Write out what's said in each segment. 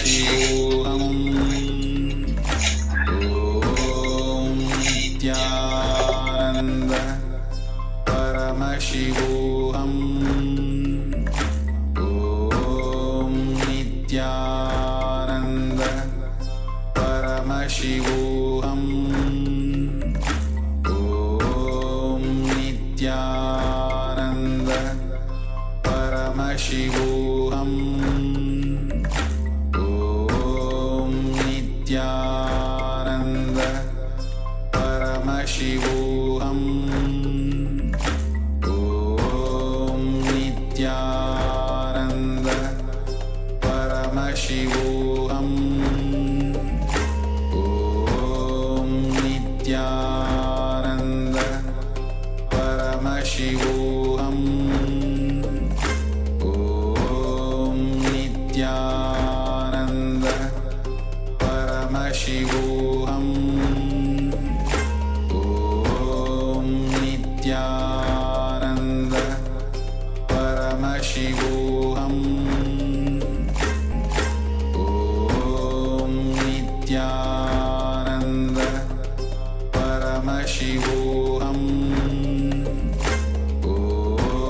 Paramashivoham. Om Nithyananda Paramashivoham. Om Nithyananda Paramashivoham. Om Nithyananda Paramashivoham. Om Nithyananda Paramashivoham. Om Nithyananda Paramashivoham. Om Nithyananda Paramashivoham. Om Nithyananda Paramashivoham. Om Nithyananda Paramashivoham. Om Nithyananda Paramashivoham. Om Nithyananda Paramashivoham.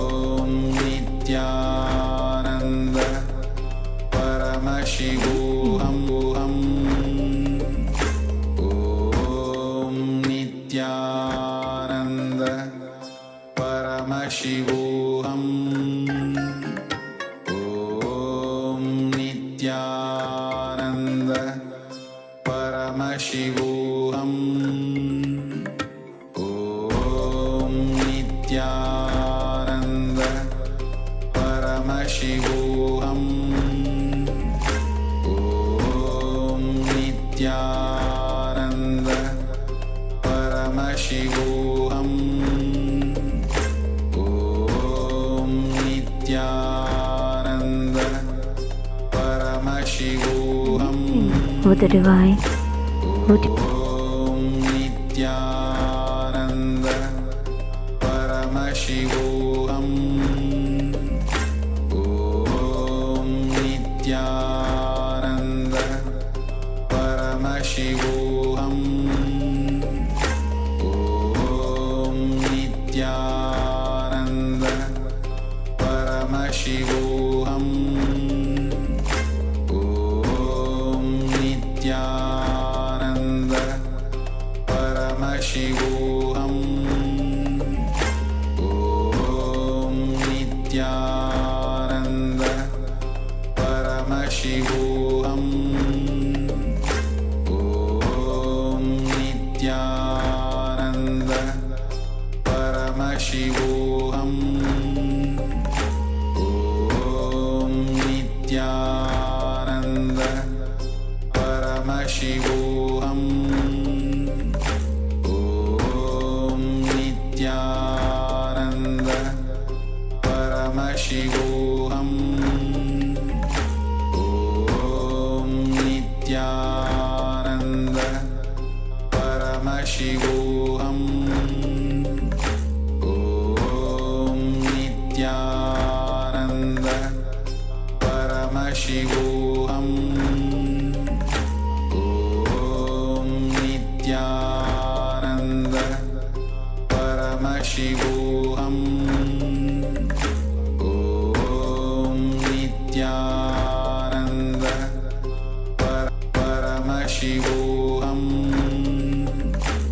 Om Nithyananda Paramashivoham. Om Nithyananda Paramashivoham. Om Nithyananda Paramashivoham. Om Nithyananda Paramashivoham. Om Nithyananda Paramashivoham. With the divine, Om Nithyananda Paramashivoham. Om Nithyananda Paramashivoham. Om Nithyananda Paramashivoham. Om Nithyananda Paramashivoham. Om Nithyananda Paramashivoham. Om Nithyananda Paramashivoham. Om Nithyananda Paramashivoham. Om Nithyananda Paramashivoham. Om Nithyananda Paramashivoham. Om Nithyananda Paramashivoham. Om Nithyananda Paramashivoham. Om Nithyananda Paramashivoham.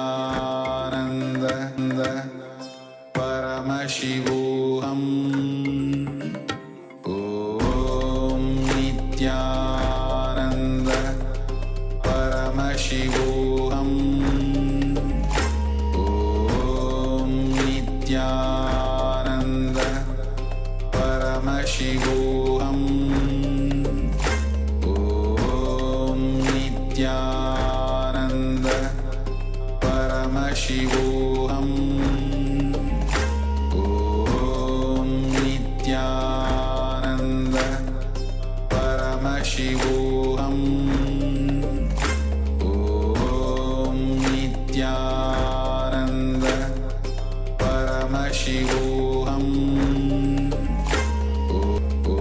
Om Nithyananda Paramashivoham. Om Nithyananda Paramashivoham. Om Nithyananda Paramashivoham. Om Nithyananda Paramashivoham. Om Nithyananda Paramashivoham. Om Nithyananda Paramashivoham. Om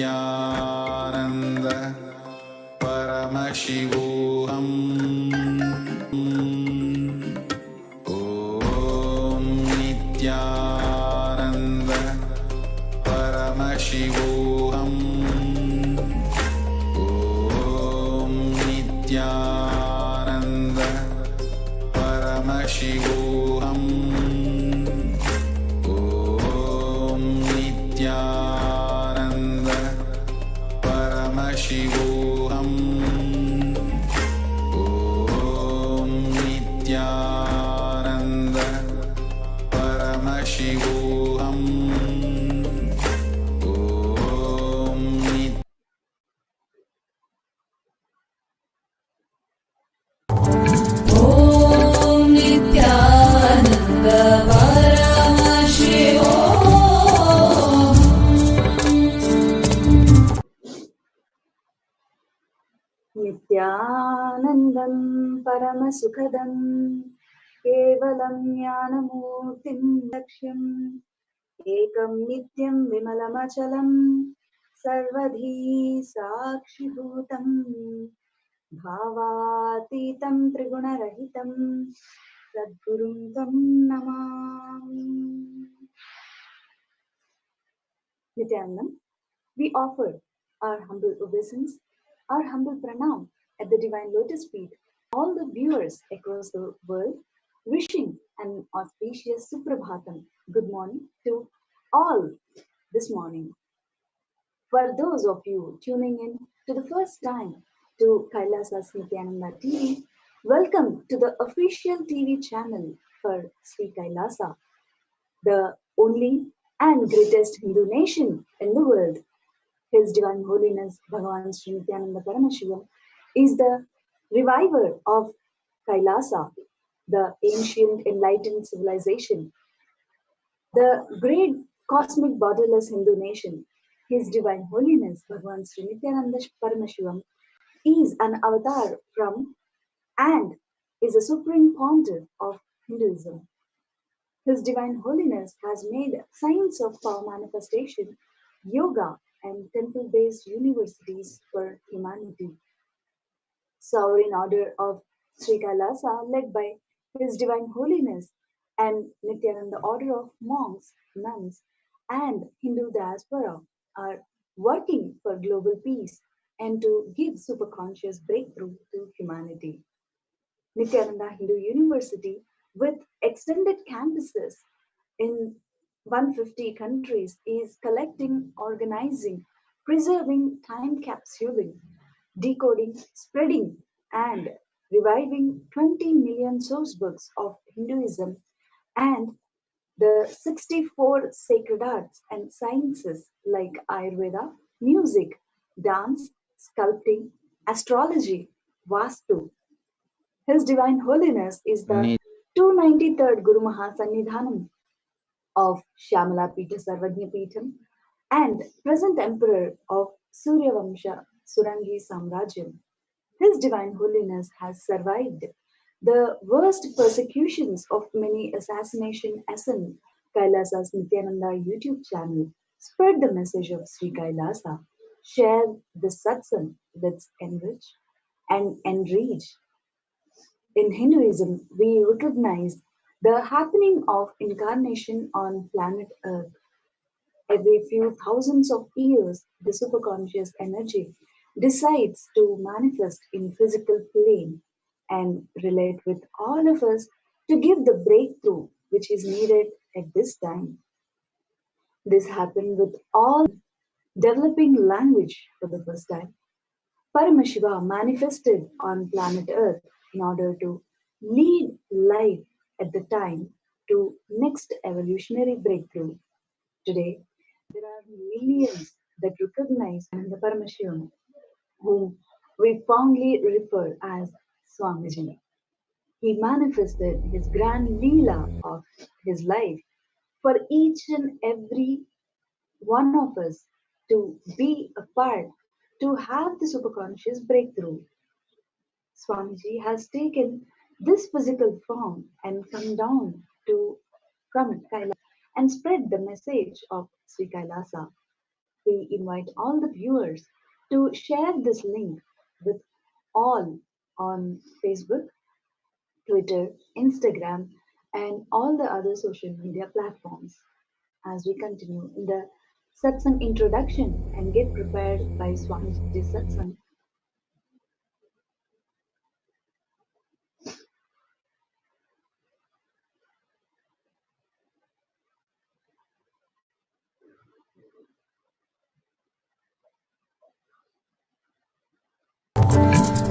Nithyananda Paramashivoham. Om Nithyananda Paramashivoham. Om Nithyananda Paramashivoham. Om Nithyananda Paramashivoham. Om Nithyananda Paramashivoham. Om Om Nithyananda Paramashivoham. Nithyanandam Paramasukhadam Kevalam Jnanamurtim Lakshyam Ekam Nityam Vimalamachalam Sarvadhi Sakshibhutam Bhavatitam Trigunarahitam Sadgurum Tam Namami. Nithyanandam, we offer our humble obeisance, our humble pranam at the divine lotus feet, all the viewers across the world, wishing an auspicious Suprabhatam, good morning to all this morning. For those of you tuning in to the first time to KAILASA's Nithyananda TV, welcome to the official TV channel for Sri KAILASA, the only and greatest Hindu nation in the world. His Divine Holiness Bhagavan Sri Nithyananda Paramashivam is the reviver of Kailasa, the ancient enlightened civilization, the great cosmic borderless Hindu nation. His Divine Holiness Bhagavan Sri Nithyananda Paramashivam is an avatar from and is a supreme pontiff of Hinduism. His Divine Holiness has made science of power manifestation, yoga, and temple-based universities for humanity. Sovereign Order of Sri Kailasa, led by His Divine Holiness and Nithyananda Order of monks, nuns, and Hindu diaspora, are working for global peace and to give superconscious breakthrough to humanity. Nithyananda Hindu University, with extended campuses in 150 countries, is collecting, organizing, preserving, time capsuling, decoding, spreading, and reviving 20 million source books of Hinduism and the 64 sacred arts and sciences like Ayurveda, music, dance, sculpting, astrology, Vastu. His Divine Holiness is the 293rd Guru Mahasannidhanam of Shyamala Pita Sarvajna Peetham and present Emperor of Suryavamsha Surangi Samrajyam. His Divine Holiness has survived the worst persecutions of many assassination SN Kailasa's Nithyananda YouTube channel. Spread the message of Sri Kailasa. Share the Satsang. Let's enrich and enrich. In Hinduism, we recognize the happening of incarnation on planet Earth. Every few thousands of years, the superconscious energy decides to manifest in physical plane and relate with all of us to give the breakthrough which is needed at this time. This happened with all developing language for the first time. Paramashiva manifested on planet Earth in order to lead life at the time to next evolutionary breakthrough. Today, there are millions that recognize the Paramashivam, whom we fondly refer as Swamiji. He manifested his grand Leela of his life for each and every one of us to be a part, to have the superconscious breakthrough. Swamiji has taken this physical form and come down to from Kailasa and spread the message of Sri Kailasa. we invite all the viewers to share this link with all on Facebook, Twitter, Instagram, and all the other social media platforms. As we continue in the Satsang introduction and get prepared by Swamiji Satsang.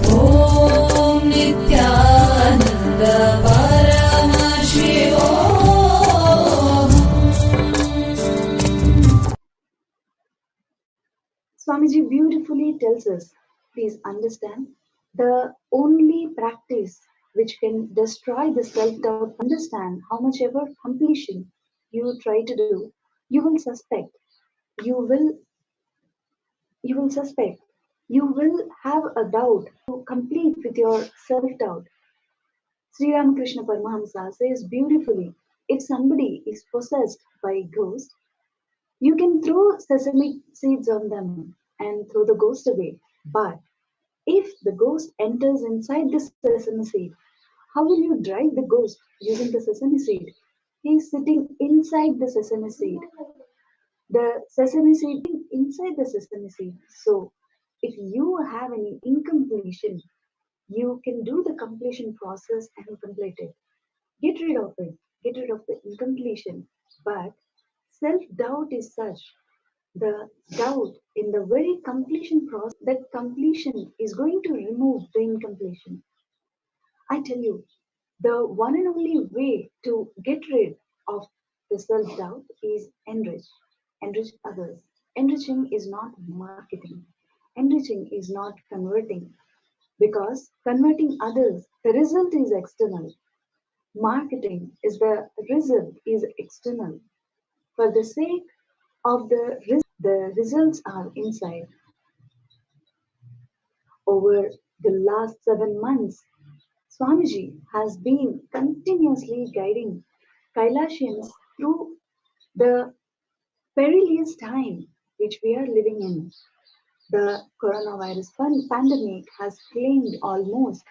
ॐ नित्यानन्द परमशिवोऽहम्। Swamiji beautifully tells us, please understand, the only practice which can destroy the self-doubt, understand how much ever completion you try to do, you will suspect, you will, you will suspect, you will have a doubt to complete with your self-doubt. Sri Ramakrishna Paramahamsa says beautifully, if somebody is possessed by a ghost, you can throw sesame seeds on them and throw the ghost away. But if the ghost enters inside the sesame seed, how will you drive the ghost using the sesame seed? He is sitting inside the sesame seed. The sesame seed inside the sesame seed. So if you have any incompletion, you can do the completion process and complete it. Get rid of it. Get rid of the incompletion. But self-doubt is such the doubt in the very completion process that completion is going to remove the incompletion. I tell you, the one and only way to get rid of the self doubt is enrich. Enrich others. Enriching is not marketing. Enriching is not converting. Because converting others, the result is external. Marketing is the result is external. For the sake of the results are inside. Over the last 7 months, Swamiji has been continuously guiding Kailasians through the perilous time which we are living in. The coronavirus pandemic has claimed almost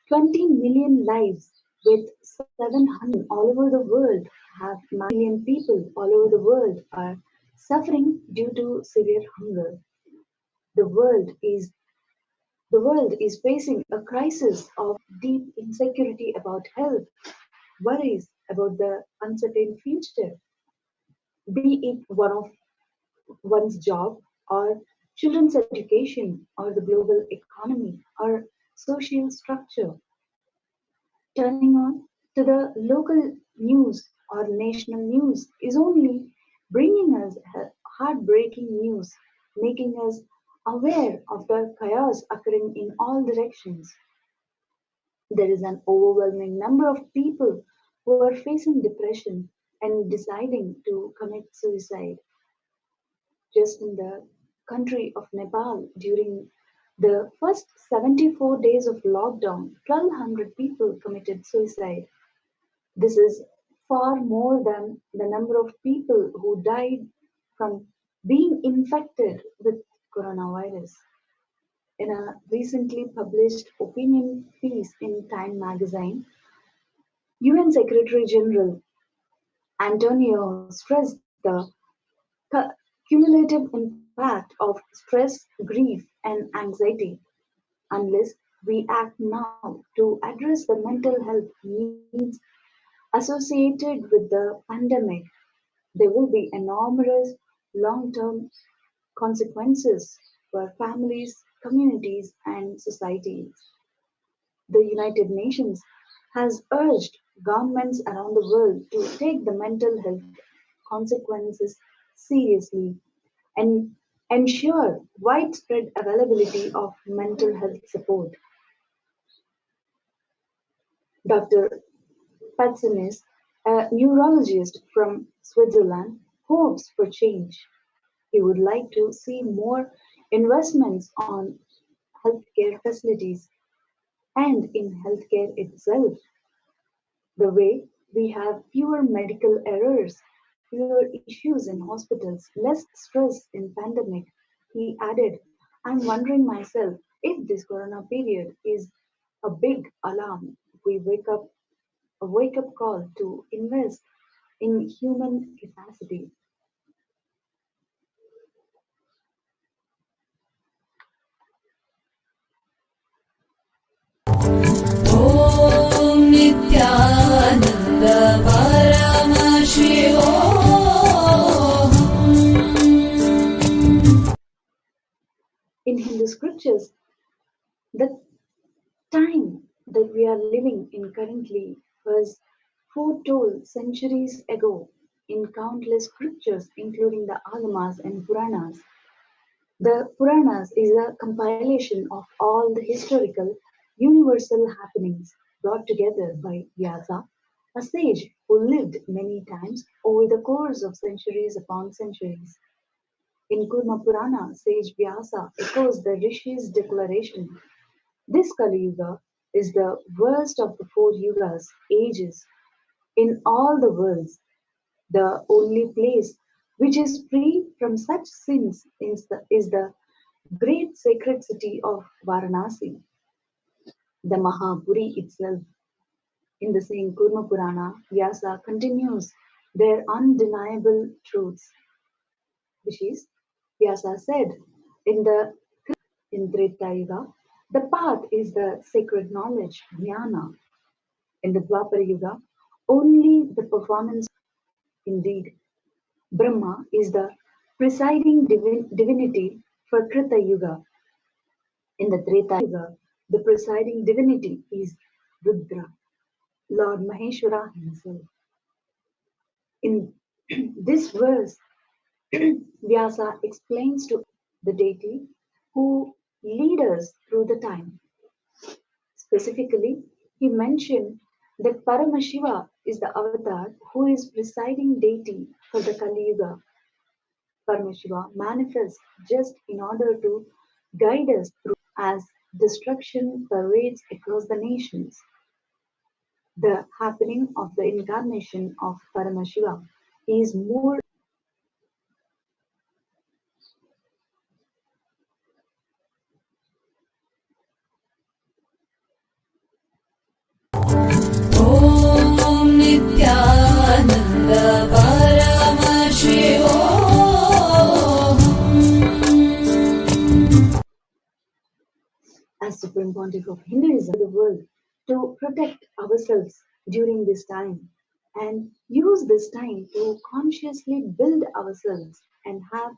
20 million lives, with 700 all over the world have million people all over the world are suffering due to severe hunger. The world is the world is facing a crisis of deep insecurity about health, worries about the uncertain future, be it one of one's job or children's education or the global economy or social structure. Turning on to the local news or national news is only bringing us heartbreaking news, making us aware of the chaos occurring in all directions. There is an overwhelming number of people who are facing depression and deciding to commit suicide. Just in the country of Nepal, during the first 74 days of lockdown, 1,200 people committed suicide. This is far more than the number of people who died from being infected with coronavirus. In a recently published opinion piece in Time magazine, UN Secretary General Antonio stressed the cumulative impact of stress, grief, and anxiety. Unless we act now to address the mental health needs associated with the pandemic, there will be enormous long term consequences for families, communities, and societies. The United Nations has urged governments around the world to take the mental health consequences seriously and ensure widespread availability of mental health support. Dr. Patsonis, a neurologist from Switzerland, hopes for change. He would like to see more investments on healthcare facilities and in healthcare itself. The way we have fewer medical errors, fewer issues in hospitals, less stress in pandemic. He added, I'm wondering myself if this corona period is a big alarm. We wake up a wake up call to invest in human capacity. ॐ नित्यानन्द परमशिवोऽहम्। In Hindu scriptures, the time that we are living in currently was foretold centuries ago in countless scriptures, including the Agamas and Puranas. The Puranas is a compilation of all the historical, universal happenings brought together by Vyasa, a sage who lived many times over the course of centuries upon centuries. In Kurma Purana, sage Vyasa echoes the Rishi's declaration. This Kali Yuga is the worst of the four yugas, ages, in all the worlds. The only place which is free from such sins is the great sacred city of Varanasi, the Mahapuri itself. In the same Kurma Purana, Vyasa continues their undeniable truths, which is Vyasa said in the in Treta Yuga, the path is the sacred knowledge, jnana. In the Dwapara Yuga, only the performance. Indeed, Brahma is the presiding divinity for Krita Yuga. In the Treta Yuga, the presiding divinity is Rudra, Lord Maheshwara himself. In this verse, Vyasa explains to the deity who lead us through the time. Specifically, he mentioned that Paramashiva is the avatar who is presiding deity for the Kali Yuga. Paramashiva manifests just in order to guide us through as destruction parades across the nations. The happening of the incarnation of Paramashiva is more ॐ नित्यानन्द परमशिवोऽहम्। as Supreme Pontiff of Hinduism the world to protect ourselves during this time and use this time to consciously build ourselves and have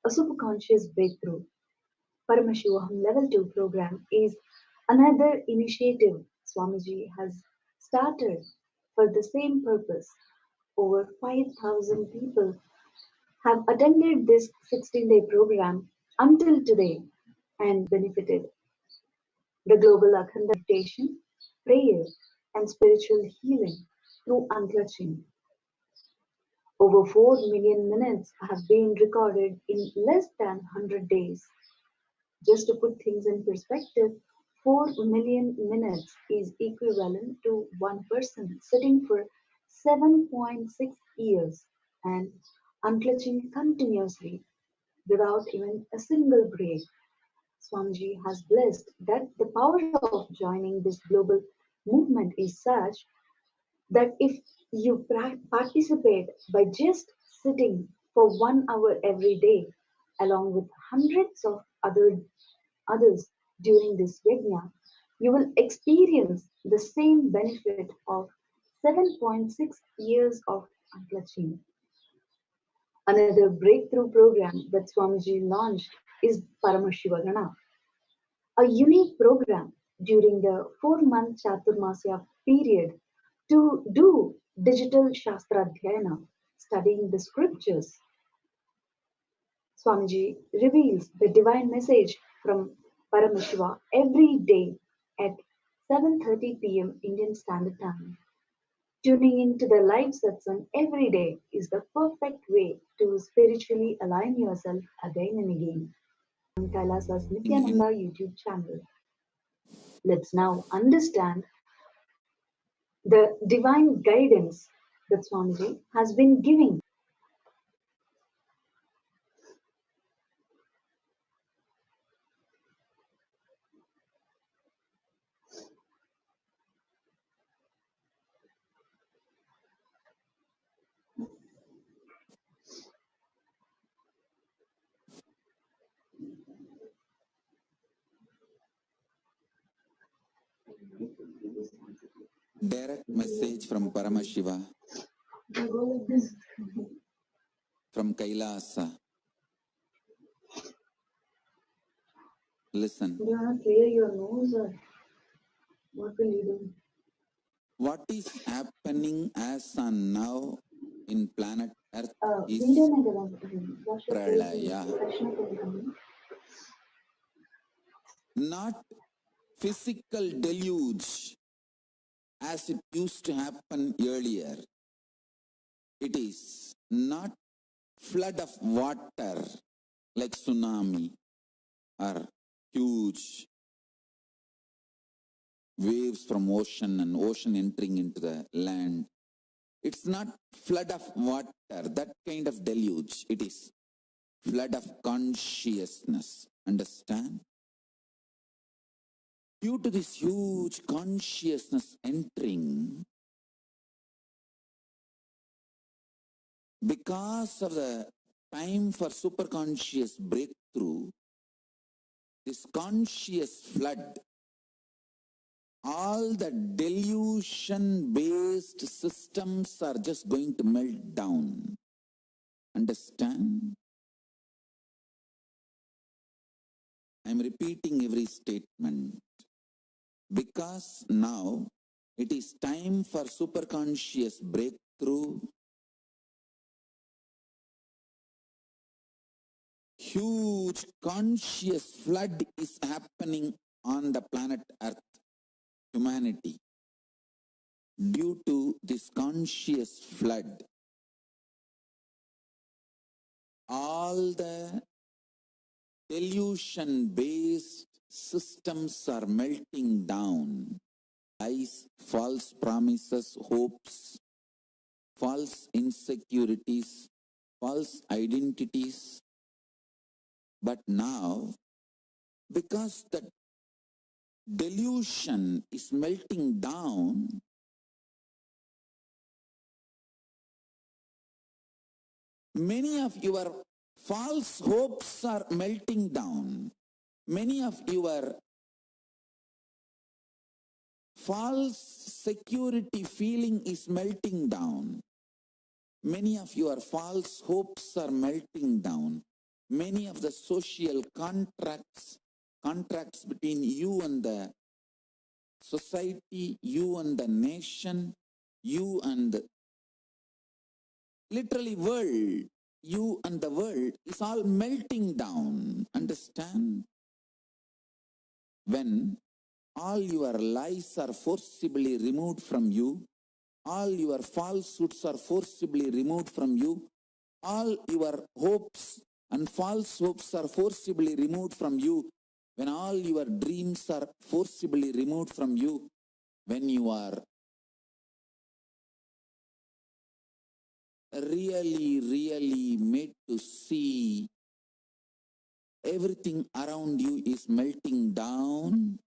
a superconscious breakthrough. Paramashivoham Level 2 program is another initiative Swamiji has started for the same purpose. Over 5,000 people have attended this 16-day program until today and benefited. The global Akhanda meditation, prayer, and spiritual healing through unclutching. Over 4 million minutes have been recorded in less than 100 days. Just to put things in perspective, 4 million minutes is equivalent to one person sitting for 7.6 years and unclutching continuously without even a single break. Swamiji has blessed that the power of joining this global movement is such that if you participate by just sitting for 1 hour every day, along with hundreds of others during this yajna, you will experience the same benefit of 7.6 years of unclutching. Another breakthrough program that Swamiji launched is Paramashivoham, a unique program during the 4 month Chaturmasya period to do digital Shastra Dhyana, studying the scriptures. Swamiji reveals the divine message from Paramashiva every day at 7:30 p.m. Indian Standard Time. Tuning into the live satsang every day is the perfect way to spiritually align yourself again and again on Kailasa's Nithyananda YouTube channel. Let's now understand the divine guidance that Swamiji has been giving Direct message from Paramashiva, from KAILASA. Listen. Do you want to clear your nose or what will you do? What is happening as on now in planet Earth is Pralaya. Not physical deluge as it used to happen earlier. It is not flood of water like tsunami or huge waves from ocean and ocean entering into the land. It's not flood of water, that kind of deluge. It is flood of consciousness. Understand? Due to this huge consciousness entering, because of the time for superconscious breakthrough, this conscious flood, all the delusion-based systems are just going to melt down. Understand? I'm repeating every statement because now it is time for superconscious breakthrough. Huge conscious flood is happening on the planet Earth, humanity. Due to this conscious flood, all the delusion-based systems are melting down. Lies, false promises, hopes, false insecurities, false identities. But now, because the delusion is melting down, many of your false hopes are melting down. Many of your false security feeling is melting down. Many of your false hopes are melting down. Many of the social contracts between you and the society, you and the nation, you and the literally world, you and the world is all melting down. Understand? When all your lies are forcibly removed from you, all your falsehoods are forcibly removed from you, all your hopes and false hopes are forcibly removed from you, when all your dreams are forcibly removed from you, when you are really made to see everything around you is melting down,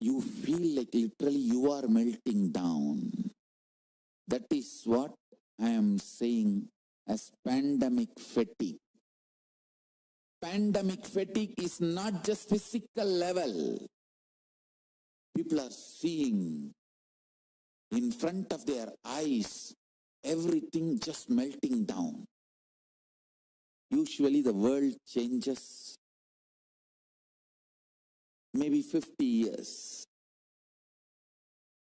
you feel like literally you are melting down. That is what I am saying as pandemic fatigue. Pandemic fatigue is not just physical level. People are seeing in front of their eyes everything just melting down. Usually the world changes maybe 50 years.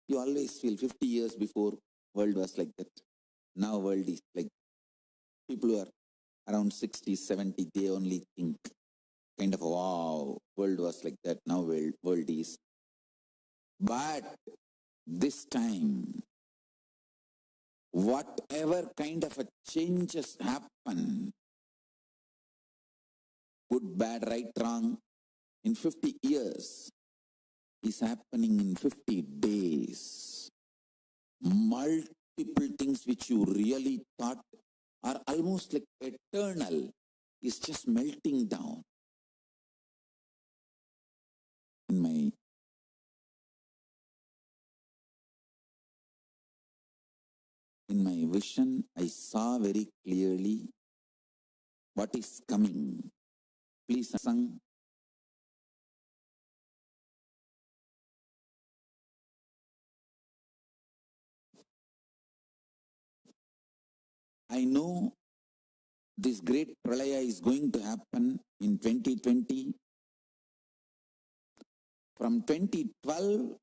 You always feel 50 years before world was like that. Now world is like, people who are around 60, 70, they only think kind of, wow, world was like that. Now world is. But this time, whatever kind of a changes happen, good, bad, right, wrong, in 50 years, is happening in 50 days. Multiple things which you really thought are almost like eternal is just melting down. In my vision, I saw very clearly what is coming. Please, Satsang, I know this great pralaya is going to happen in 2020. From 2012,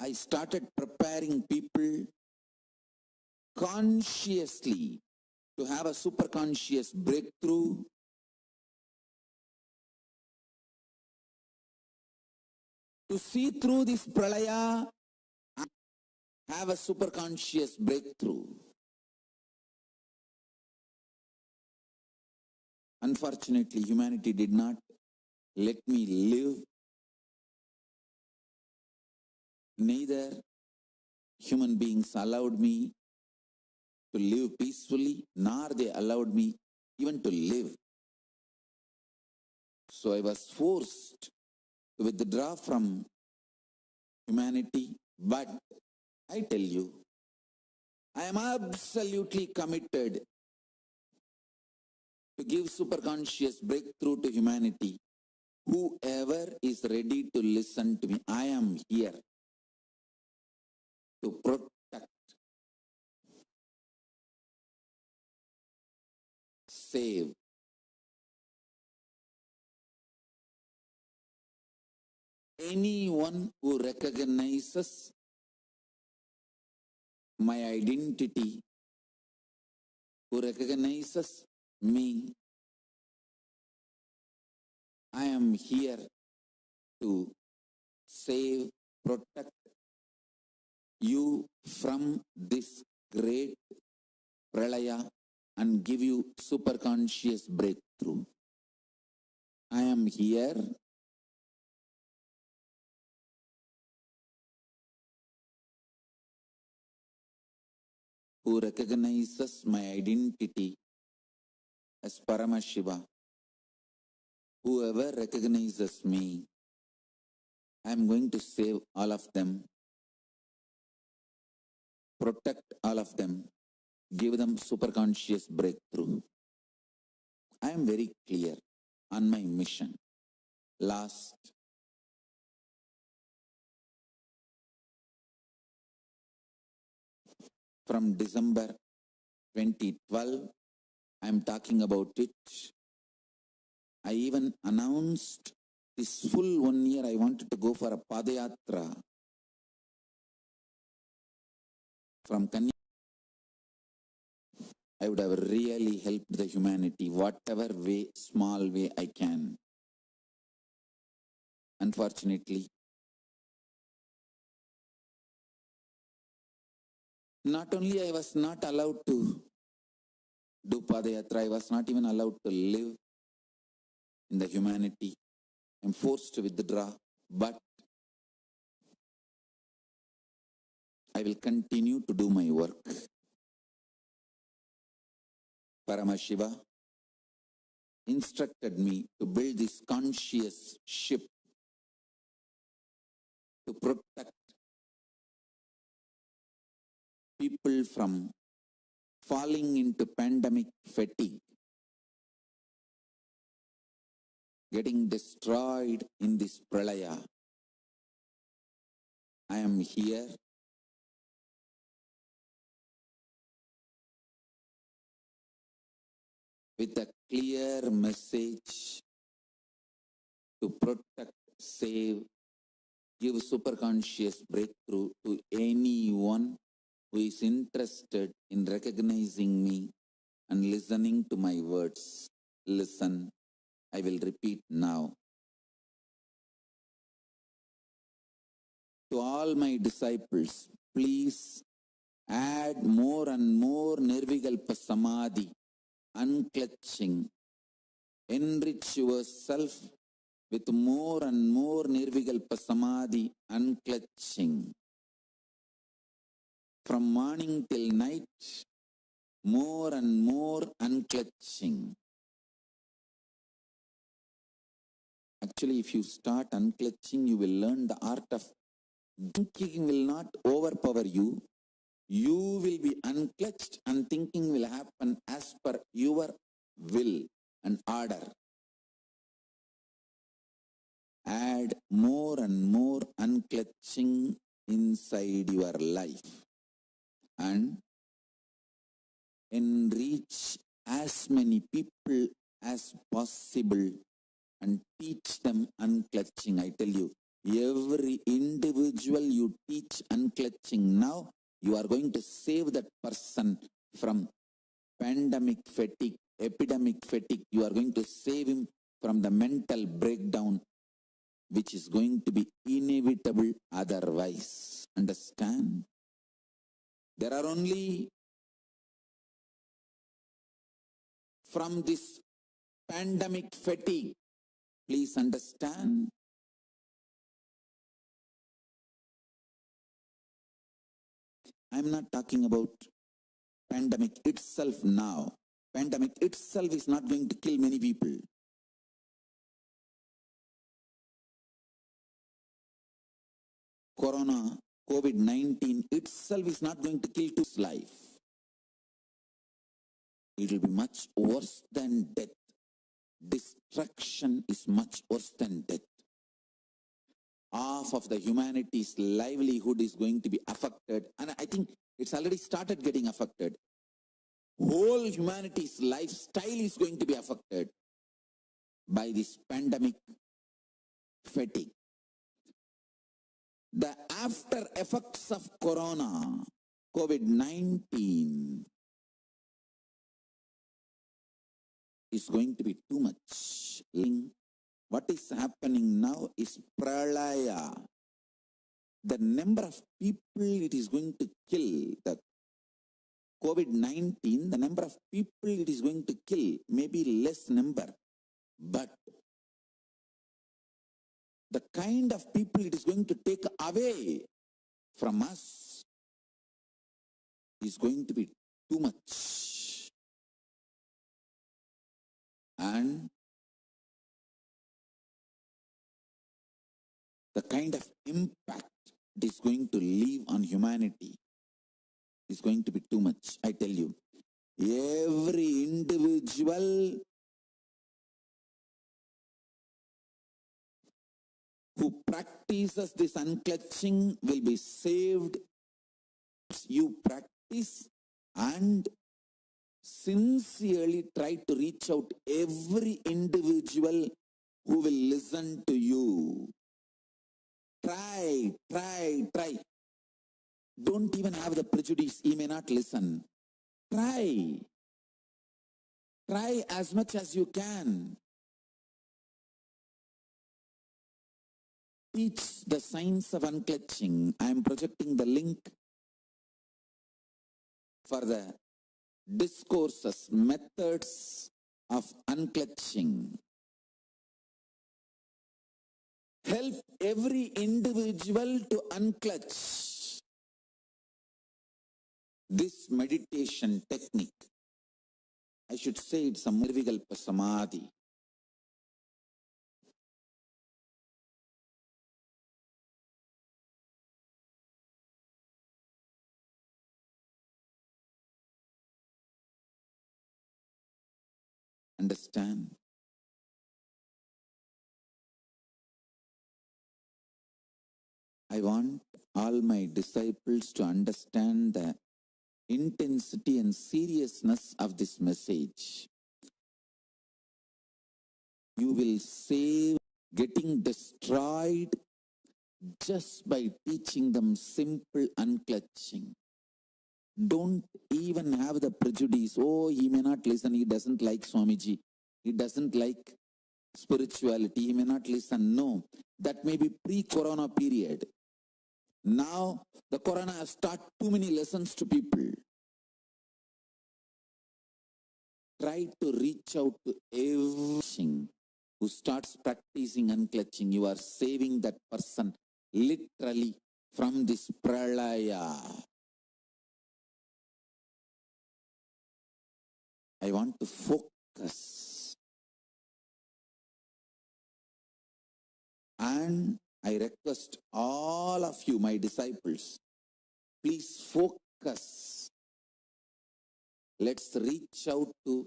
I started preparing people consciously to have a super conscious breakthrough, to see through this pralaya, have a super conscious breakthrough. Unfortunately, humanity did not let me live. Neither human beings allowed me to live peacefully, nor they allowed me even to live. So I was forced to withdraw from humanity. But I tell you, I am absolutely committed to give superconscious breakthrough to humanity. Whoever is ready to listen to me, I am here to protect, save. Anyone who recognizes my identity, who recognizes me, I am here to save, protect you from this great pralaya and give you superconscious breakthrough. I am here who recognizes my identity as Paramashiva. Whoever recognizes me, I am going to save all of them, protect all of them, give them superconscious breakthrough. I am very clear on my mission. From December 2012, I am talking about it. I even announced this full 1 year I wanted to go for a Padayatra from Kanya. I would have really helped the humanity, whatever way, small way I can. Unfortunately, not only I was not allowed to do Padayatra, I was not even allowed to live in the humanity. I'm forced to withdraw, but I will continue to do my work. Paramashiva instructed me to build this conscious ship to protect people from falling into pandemic fatigue, getting destroyed in this pralaya. I am here with a clear message to protect, save, give superconscious breakthrough to anyone who is interested in recognizing me and listening to my words. Listen, I will repeat now. To all my disciples, please add more and more Nirvikalpa Samadhi, unclutching. Enrich yourself with more and more Nirvikalpa Samadhi, unclutching. From morning till night, more and more unclutching. Actually, if you start unclutching, you will learn the art of thinking will not overpower you. You will be unclutched and thinking will happen as per your will and order. Add more and more unclutching inside your life. And enrich as many people as possible and teach them unclutching. I tell you, every individual you teach unclutching now, you are going to save that person from pandemic fatigue, epidemic fatigue. You are going to save him from the mental breakdown, which is going to be inevitable otherwise. Understand? There are only from this pandemic fatigue. Please understand. I'm not talking about pandemic itself now. Pandemic itself is not going to kill many people. Corona, COVID-19 itself is not going to kill his life. It will be much worse than death. Destruction is much worse than death. Half of the humanity's livelihood is going to be affected, and I think it's already started getting affected. Whole humanity's lifestyle is going to be affected by this pandemic fatigue. The after effects of corona, COVID-19, is going to be too much. What is happening now is pralaya. The number of people it is going to kill, the COVID-19, the number of people it is going to kill may be less number, but the kind of people it is going to take away from us is going to be too much. And the kind of impact it is going to leave on humanity is going to be too much. I tell you, every individual who practices this unclutching will be saved. You practice and sincerely try to reach out every individual who will listen to you. Try. Don't even have the prejudice, he may not listen. Try as much as you can. Teach the science of unclutching. I am projecting the link for the discourses, methods of unclutching. Help every individual to unclutch. This meditation technique, I should say it's a Nirvikalpa Samadhi. Understand? I want all my disciples to understand the intensity and seriousness of this message. You will save getting destroyed just by teaching them simple unclutching. Don't even have the prejudice, oh, he may not listen, he doesn't like Swamiji, he doesn't like spirituality, he may not listen. No, that may be pre-corona period. Now, the corona has taught too many lessons to people. Try to reach out to everything who starts practicing unclutching. You are saving that person literally from this pralaya. I want to focus. And I request all of you, my disciples, please focus. Let's reach out to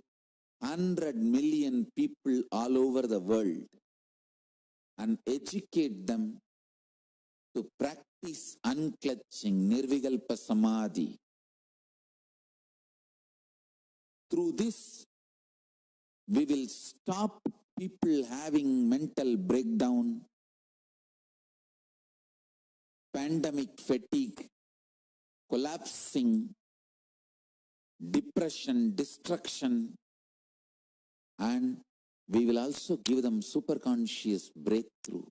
100 million people all over the world and educate them to practice unclutching, Nirvikalpa Samadhi. Through this, we will stop people having mental breakdown, pandemic fatigue, collapsing, depression, destruction, and we will also give them superconscious breakthrough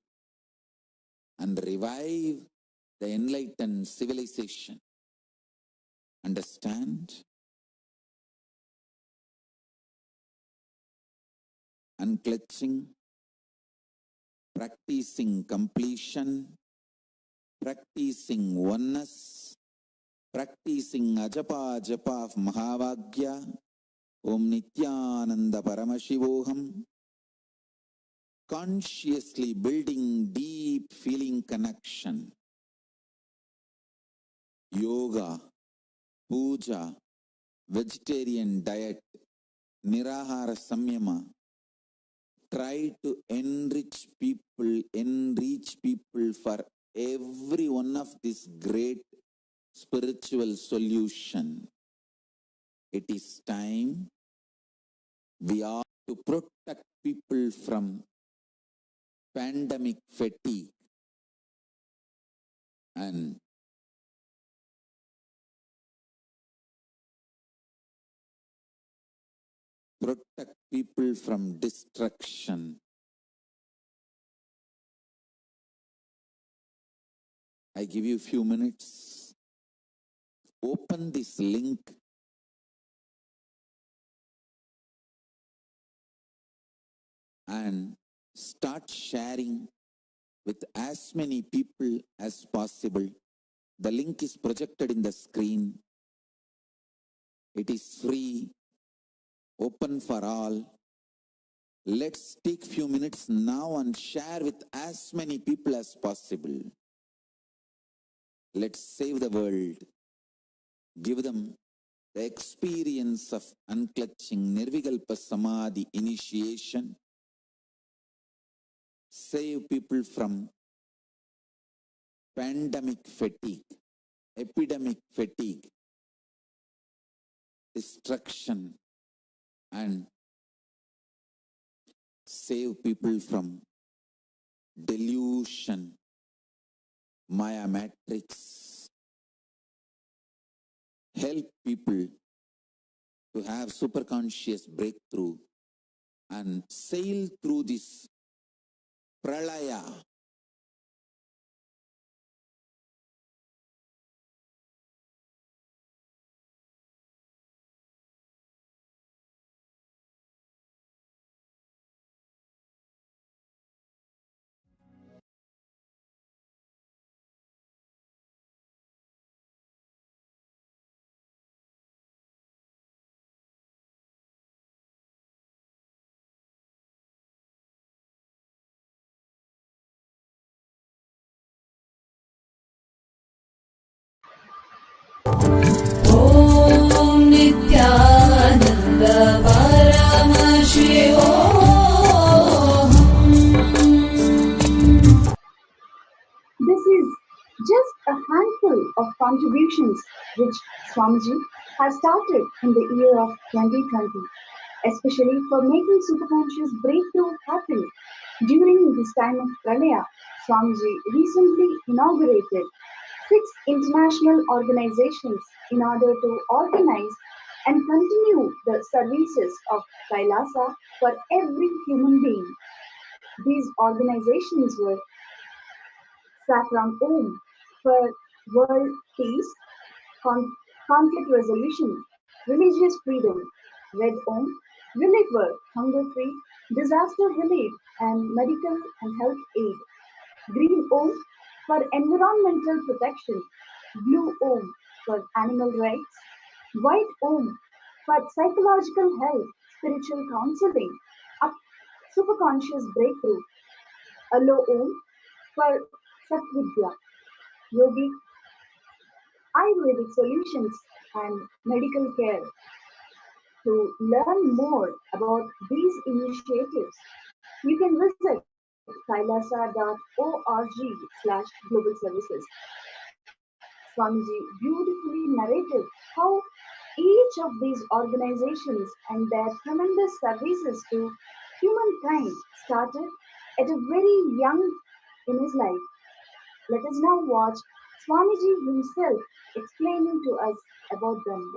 and revive the enlightened civilization. Understand? Unclutching, practicing completion, practicing oneness, practicing ajapa japa of Mahavagya, Om Nithyananda Paramashivoham, consciously building deep feeling connection. Yoga, puja, vegetarian diet, nirahara samyama. Try to enrich people for every one of this great spiritual solution. It is time we are to protect people from pandemic fatigue and protect people from destruction. I give you a few minutes. Open this link and start sharing with as many people as possible. The link is projected in the screen. It is free, open for all. Let's take few minutes now and share with as many people as possible. Let's save the world. Give them the experience of unclutching Nirvikalpa Samadhi initiation. Save people from pandemic fatigue, epidemic fatigue, destruction, and save people from delusion, Maya matrix. Help people to have superconscious breakthrough and sail through this pralaya. ॐ नित्यानन्द परमशिवोऽहम्। This is just a handful of contributions which Swamiji has started in the year of 2020, especially for making superconscious breakthrough happen. During this time of Pralaya, Swamiji recently inaugurated 6 international organizations in order to organize and continue the services of KAILASA for every human being. These organizations were Satsang for world peace, conflict resolution, religious freedom, Red Om, relief work, hunger free, disaster relief, and medical and health aid, Green Om for environmental protection, Blue Om for animal rights, White Om for psychological health, spiritual counseling, up superconscious breakthrough, Yellow Om for Satvidya, yogic, Ayurvedic solutions, and medical care. To learn more about these initiatives, you can visit kailasa.org/global services. Swamiji beautifully narrated how Each of these organizations and their tremendous services to humankind started at a very young in his life. Let us now watch Swamiji himself explaining to us about them.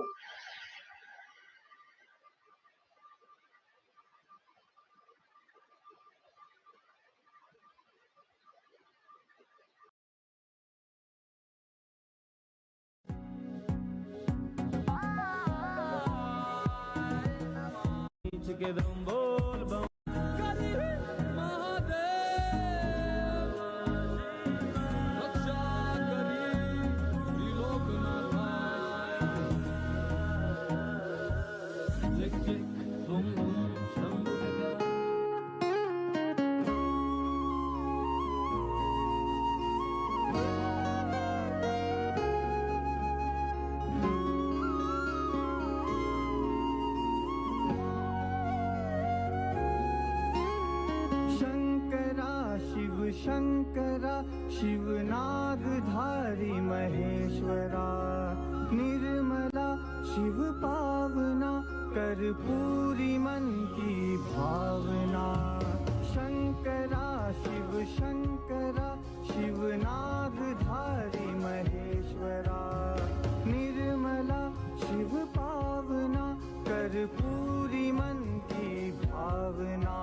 Shankara शिवनागधारी Maheshwara Nirmala Shiv पावना कर्पूरी मन की भावना शंकरा शिवनागधारी महेश्वरा निर्मला शिव पावना कर्पूरी मन की भावना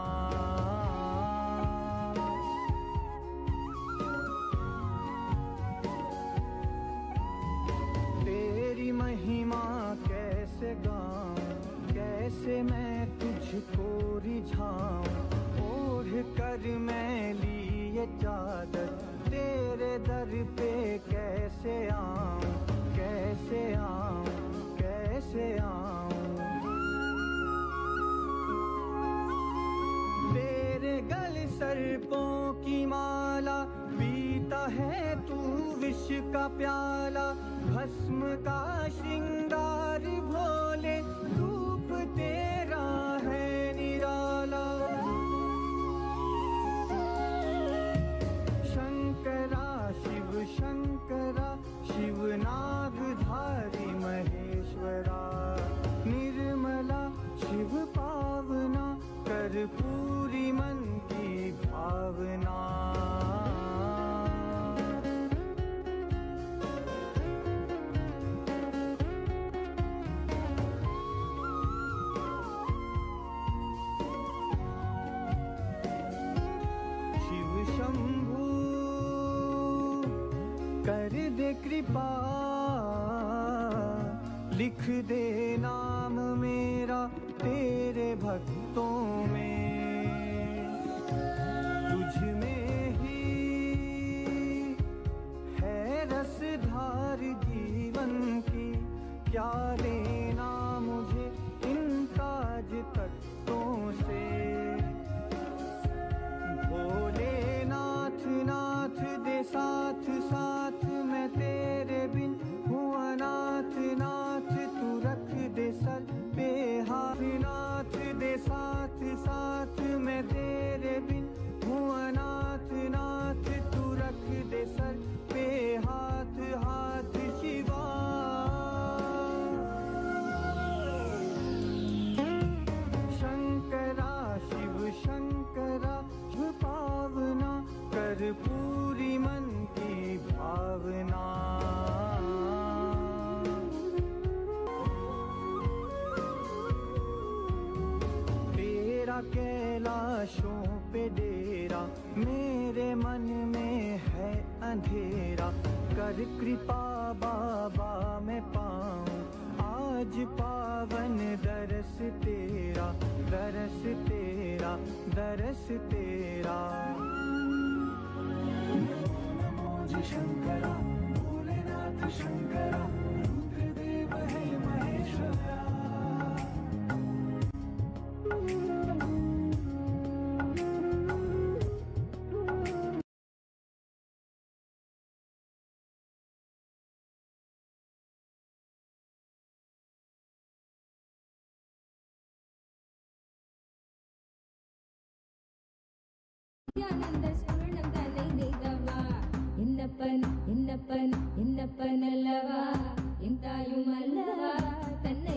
महिमा कैसे गाऊं कैसे मैं तुझको रिझाऊं ओढ़ कर मैं लिए चादर तेरे दर पे कैसे आऊं कैसे आऊं कैसे आऊं तेरे गल सर्पों की माला पीता है तू विष का प्याला भस्म का श्रृंगार भोले रूप तेरा है निराला शंकरा शिवनागधारी महेश्वरा निर्मला शिव पावना कर्पूरी मन की भावना कर दे कृपा लिख दे नाम मेरा तेरे भक्तों में तुझ में ही है रसधार जीवन की क्या लेना मुझे इन ताज तख्तों से भोलेनाथ नाथ दे साथ साथ मैं तेरे बिन हूँ अनाथ नाथ तू रख दे सर पे हाथ नाथ दे साथ साथ मैं तेरे बिन हूँ अनाथ नाथ तू रख दे सर पे हाथ हाथ शिवा शंकरा शिव शंकरा शिव पावना कर्पूरी मन की भावना तेरा कैलाशों पे डेरा मेरे मन में है अंधेरा कर कृपा बाबा मैं पाऊं आज पावन दरस तेरा दरस तेरा दरस तेरा शंकरा भोलेनाथ शंकरा रुद्रदेव है महेश्वरा என்னப்பன் என்னப்பன் என்னப்பன் அல்லவா என் தாயும் அல்லவா தன்னை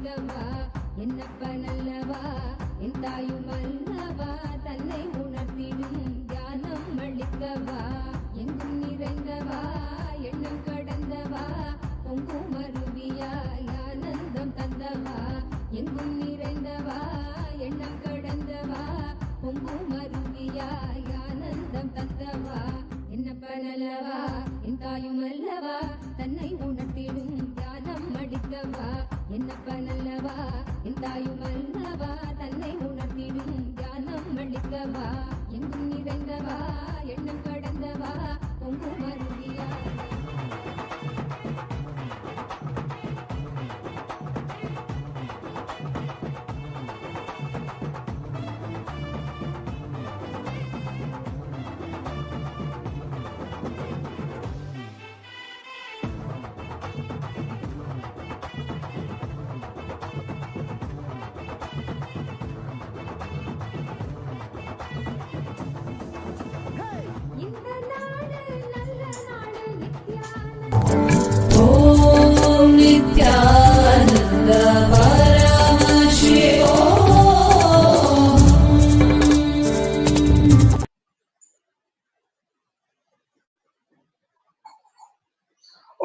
அளித்தவா என்னப்ப நல்லவா என் தாயும் அல்லவா தன்னை உணர்த்திடும் தியானம் அளித்தவா எங்கும் நிறைந்தவா எண்ணம் கடந்தவா பொங்கும் அருவியாய் ஆனந்தம் தந்தவா எங்கும் நிறைந்தவா எண்ணம் கடந்தவா பொங்கும் அருவியாய் ஆனந்தம் தந்தவா என்னப்ப நல்லவா என் தாயும் அல்லவா தன்னை உணர்த்திடும் தியானம் அளித்தவா என்னப்ப நல்லவா என் தாயும் அல்லவா தன்னை உணர்த்திடும் தியானம் அளித்தவா எங்கும் நிறைந்தவா எண்ணம் கடந்தவா பொங்கும் அருவியாய் இந்த நாடு நல்ல நாடு நித்யானந்த ஓம் Nityananda பரமசிவோம்.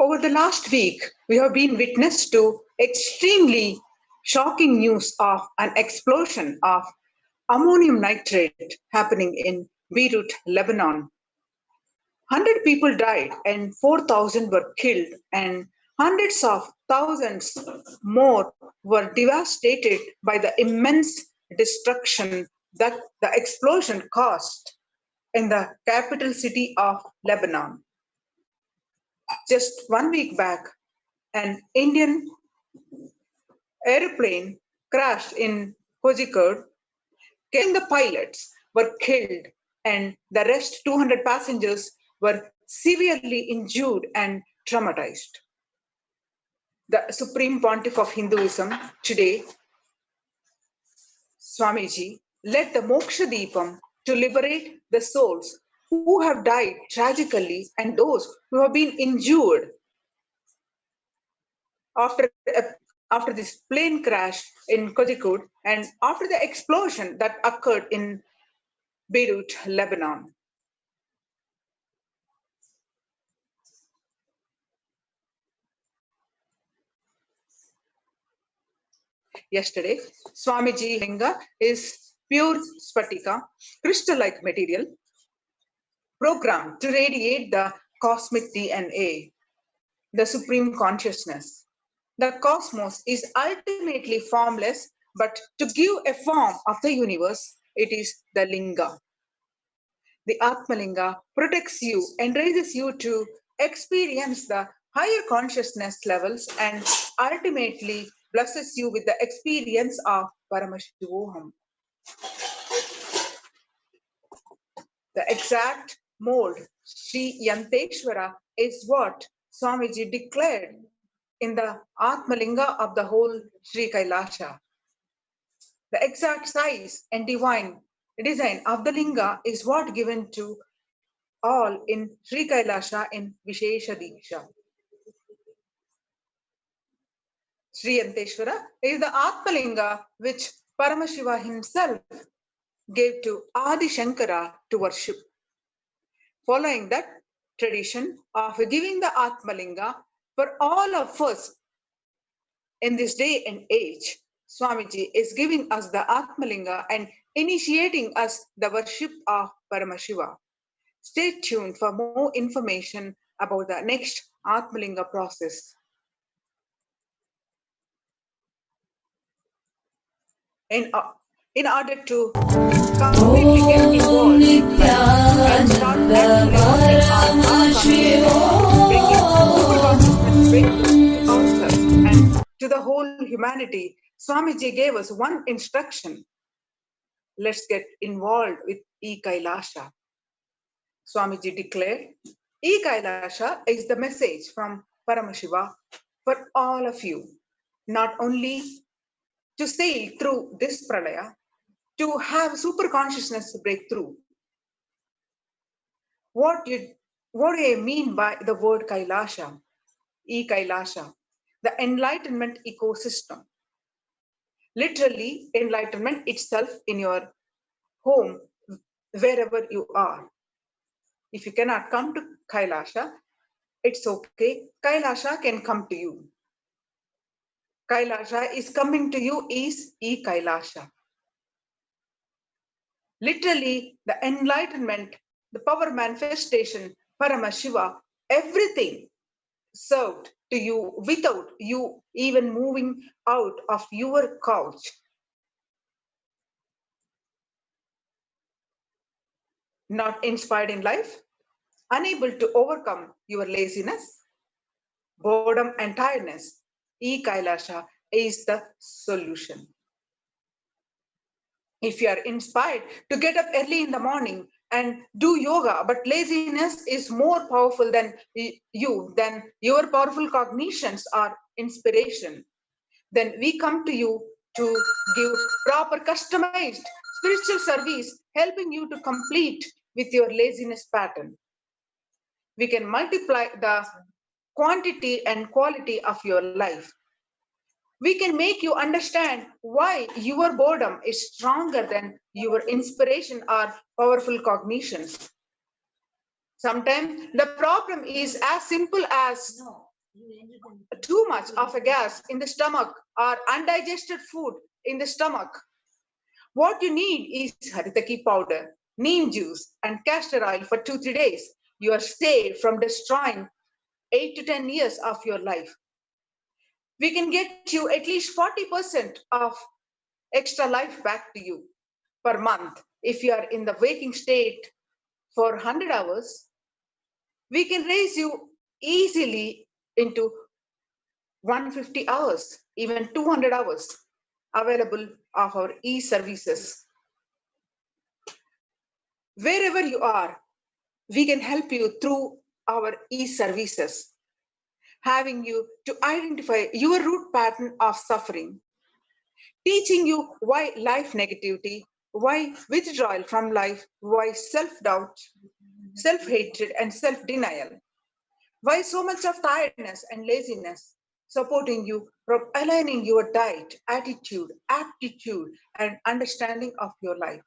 Over the last week, we have been witness to extremely shocking news of an explosion of ammonium nitrate happening in Beirut, Lebanon. 100 people died and 4,000 were killed, and hundreds of thousands more were devastated by the immense destruction that the explosion caused in the capital city of Lebanon. Just 1 week back, an Indian airplane crashed in Kozhikode. The pilots were killed and the rest 200 passengers were severely injured and traumatized. The Supreme Pontiff of Hinduism today, Swamiji, led the Moksha Deepam to liberate the souls who have died tragically and those who have been injured after this plane crash in Kozhikode and after the explosion that occurred in Beirut, Lebanon. Yesterday, Swamiji Linga is pure Spatika, crystal-like material, programmed to radiate the cosmic DNA, the supreme consciousness. The cosmos is ultimately formless, but to give a form of the universe, it is the Linga. The Atmalinga protects you and raises you to experience the higher consciousness levels and ultimately blesses you with the experience of Paramashivoham. The exact mold, Sri Yanteshwara, is what Swamiji declared in the Atmalinga of the whole Sri KAILASA. The exact size and divine design of the Linga is what given to all in Sri KAILASA in Vishesha Diksha. Sri Yanteshwara is the Atmalinga which Paramashiva himself gave to Adi Shankara to worship. Following that tradition of giving the Atmalinga for all of us in this day and age, Swamiji is giving us the Atmalinga and initiating us the worship of Paramashiva. Stay tuned for more information about the next Atmalinga process. In order to completely get involved and start actually bringing breakthrough to ourselves and to the whole humanity, Swamiji gave us one instruction. Let's get involved with KAILASA. Swamiji declared, KAILASA is the message from Paramashiva for all of you, not only to sail through this pralaya, to have super consciousness breakthrough. What do I mean by the word KAILASA? KAILASA, the enlightenment ecosystem. literally enlightenment itself in your home, wherever you are. If you cannot come to Kailasa, it's okay. Kailasa can come to you. Kailasa is coming to you is Kailasa. Literally, the enlightenment, the power manifestation, Paramashiva, everything served to you without you even moving out of your couch. Not inspired in life, unable to overcome your laziness, boredom, and tiredness, Kailasa is the solution. If you are inspired to get up early in the morning and do yoga, but laziness is more powerful than you, then your powerful cognitions are inspiration. Then we come to you to give proper customized spiritual service, helping you to complete with your laziness pattern. We can multiply the quantity and quality of your life. We can make you understand why your boredom is stronger than your inspiration or powerful cognitions. Sometimes the problem is as simple as too much of a gas in the stomach or undigested food in the stomach. What you need is haritaki powder, neem juice, and castor oil for 2-3 days. You are saved from destroying 8 to 10 years of your life. We can get you at least 40% of extra life back to you per month. If you are in the waking state for 100 hours, we can raise you easily into 150 hours, even 200 hours available of our e-services. Wherever you are, we can help you through our e-services, having you to identify your root pattern of suffering, teaching you why life negativity, why withdrawal from life, why self-doubt, self-hatred, and self-denial, why so much of tiredness and laziness, supporting you from aligning your diet, attitude, aptitude, and understanding of your life.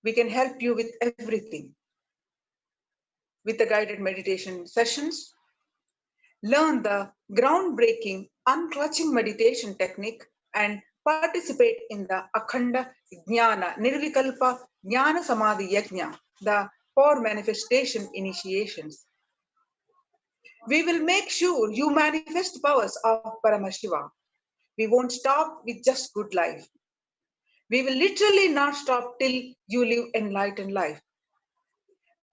We can help you with everything. With the guided meditation sessions, learn the groundbreaking unclutching meditation technique and participate in the Akhanda Jnana Nirvikalpa Jnana Samadhi Yajna, the power manifestation initiations. We will make sure you manifest powers of Paramashiva. We won't stop with just good life. We will literally not stop till you live enlightened life.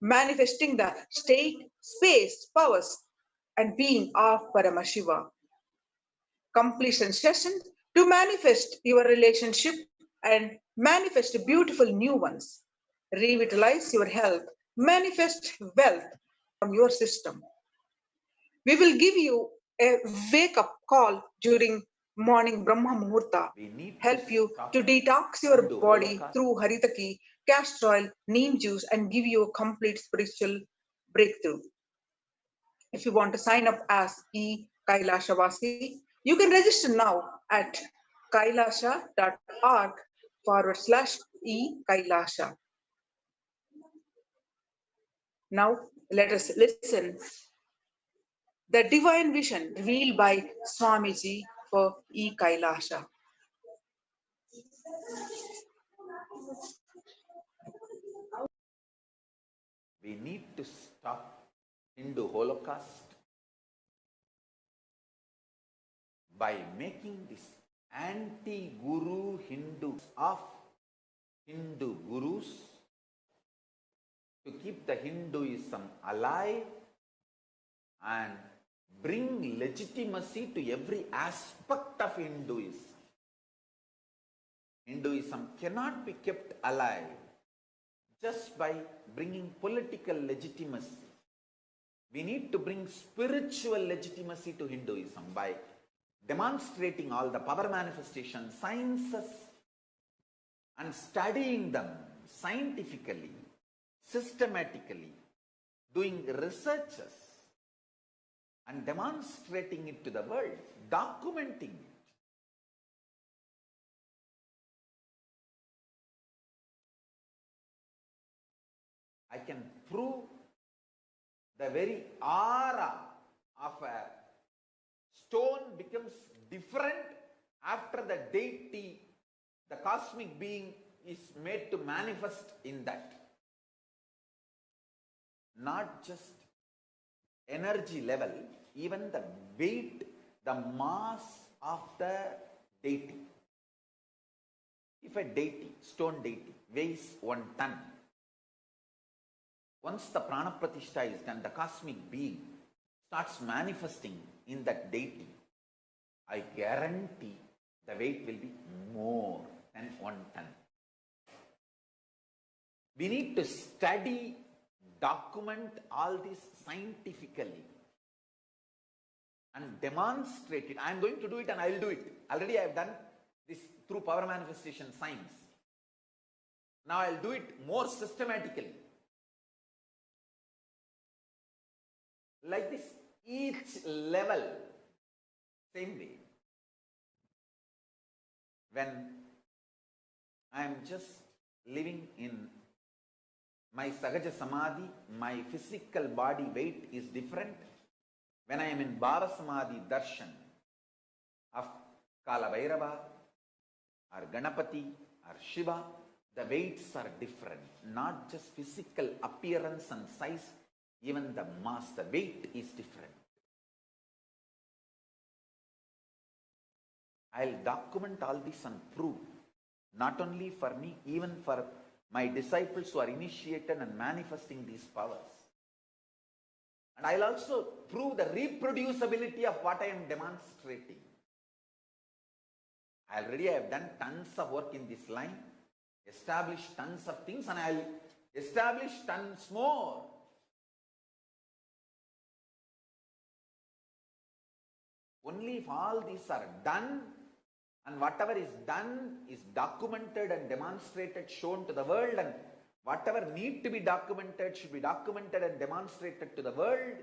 Manifesting the state, space, powers, and being of Paramashiva. Completion session to manifest your relationship and manifest beautiful new ones. Revitalize your health, manifest wealth from your system. We will give you a wake-up call during morning Brahma Muhurta, help you to detox your body through Haritaki, castor oil, neem juice, and give you a complete spiritual breakthrough. If you want to sign up as Kailashavasi, you can register now at kailasa.org/e-Kailasa. Now let us listen the divine vision revealed by Swamiji for Kailasa. We need to stop Hindu Holocaust by making this anti-guru Hindus of Hindu gurus to keep the Hinduism alive and bring legitimacy to every aspect of Hinduism. Hinduism cannot be kept alive just by bringing political legitimacy. We need to bring spiritual legitimacy to Hinduism by demonstrating all the power manifestation sciences and studying them scientifically, systematically, doing researches and demonstrating it to the world, documenting it. can prove the very aura of a stone becomes different after the deity, the cosmic being, is made to manifest in that. Not just energy level, even the weight, the mass of the deity. If a deity, stone deity, weighs 1 ton, once the prana pratishtha is done, the cosmic being starts manifesting in that deity, I guarantee the weight will be more than 1 ton. We need to study, document all this scientifically and demonstrate it. I am going to do it and I will do it. Already I have done this through power manifestation science. Now I will do it more systematically. Like this, each level, same way. When I am just living in my Sahaja Samadhi, my physical body weight is different. When I am in Bhava Samadhi Darshan of Kala Bhairava or Ganapati or Shiva, the weights are different. Not just physical appearance and size, even the mass, the weight is different. I'll document all this and prove, not only for me, even for my disciples who are initiated and manifesting these powers. And I'll also prove the reproducibility of what I am demonstrating. Already I have done tons of work in this line, established tons of things, and I'll establish tons more. Only if all these are done, and whatever is done is documented and demonstrated, shown to the world, and whatever need to be documented should be documented and demonstrated to the world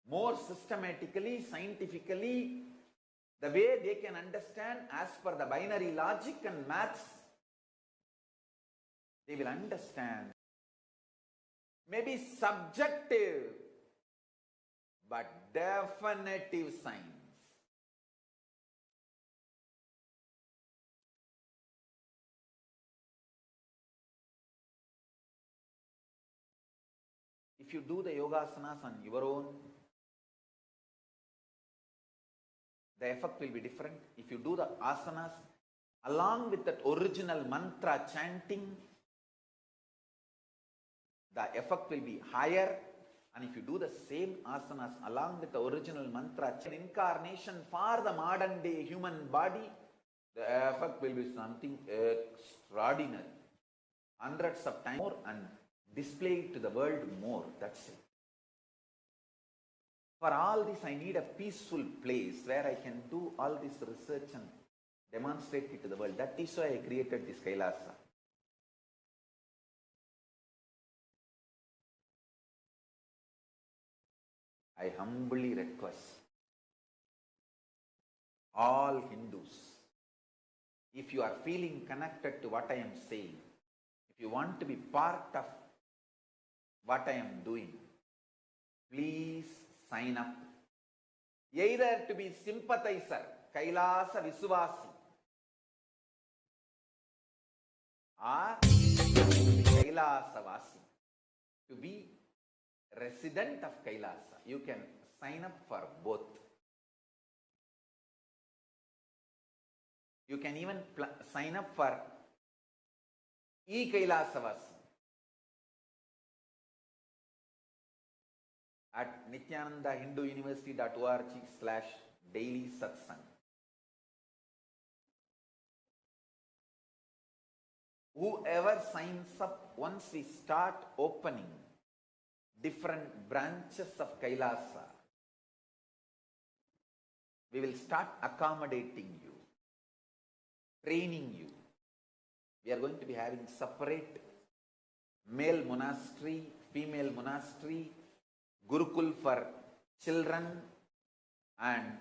more systematically, scientifically, the way they can understand as per the binary logic and maths. They will understand. Maybe subjective, but definitive science. If you do the yogasanas on your own, the effect will be different. If you do the asanas along with that original mantra chanting, the effect will be higher. And if you do the same asanas along with the original mantra, incarnation for the modern day human body, the effect will be something extraordinary. Hundreds of times more and display it to the world more. That's it. For all this, I need a peaceful place where I can do all this research and demonstrate it to the world. That is why I created this KAILASA. I humbly request all Hindus, if you are feeling connected to what I am saying, if you want to be part of what I am doing, please sign up. Either to be sympathizer, Kailasa Visuvasi, or Kailasa Vasi, to be resident of Kailasa. You can sign up for both. You can even sign up for E-Kailasa Vasi at nithyanandahinduuniversity.org/daily satsang. Whoever signs up, once we start opening different branches of Kailasa, we will start accommodating you, training you. We are going to be having separate male monastery, female monastery, Gurukul for children, and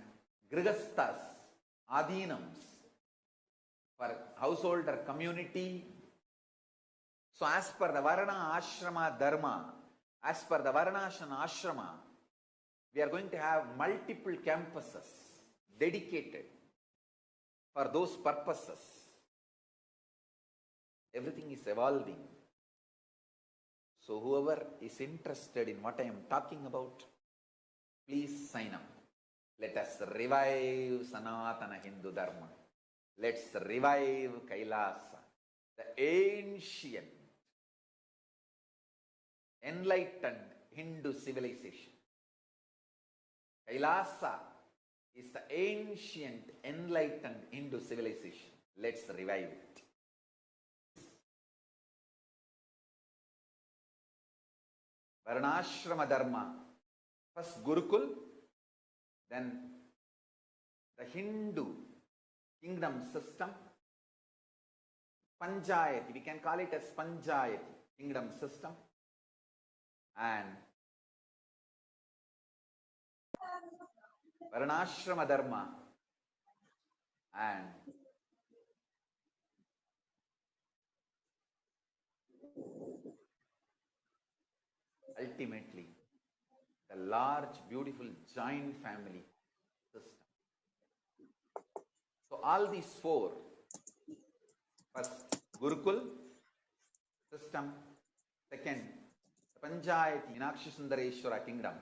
Grihasthas, Adhinams for householder community. So as per the Varna Ashrama Dharma, as per the Varnashana Ashrama, we are going to have multiple campuses dedicated for those purposes. Everything is evolving. So whoever is interested in what I am talking about, please sign up. Let us revive Sanatana Hindu Dharma. Let's revive Kailasa, the ancient, enlightened Hindu civilization. Kailasa is the ancient, enlightened Hindu civilization. Let's revive it. Varnashrama Dharma. First Gurukul, then the Hindu kingdom system, Panchayati, we can call it as Panchayati kingdom system, and Varnashrama Dharma, and ultimately the large, beautiful joint family system. So all these four, first Gurukul system, second Panchayati, Meenakshi Sundareshwara kingdom,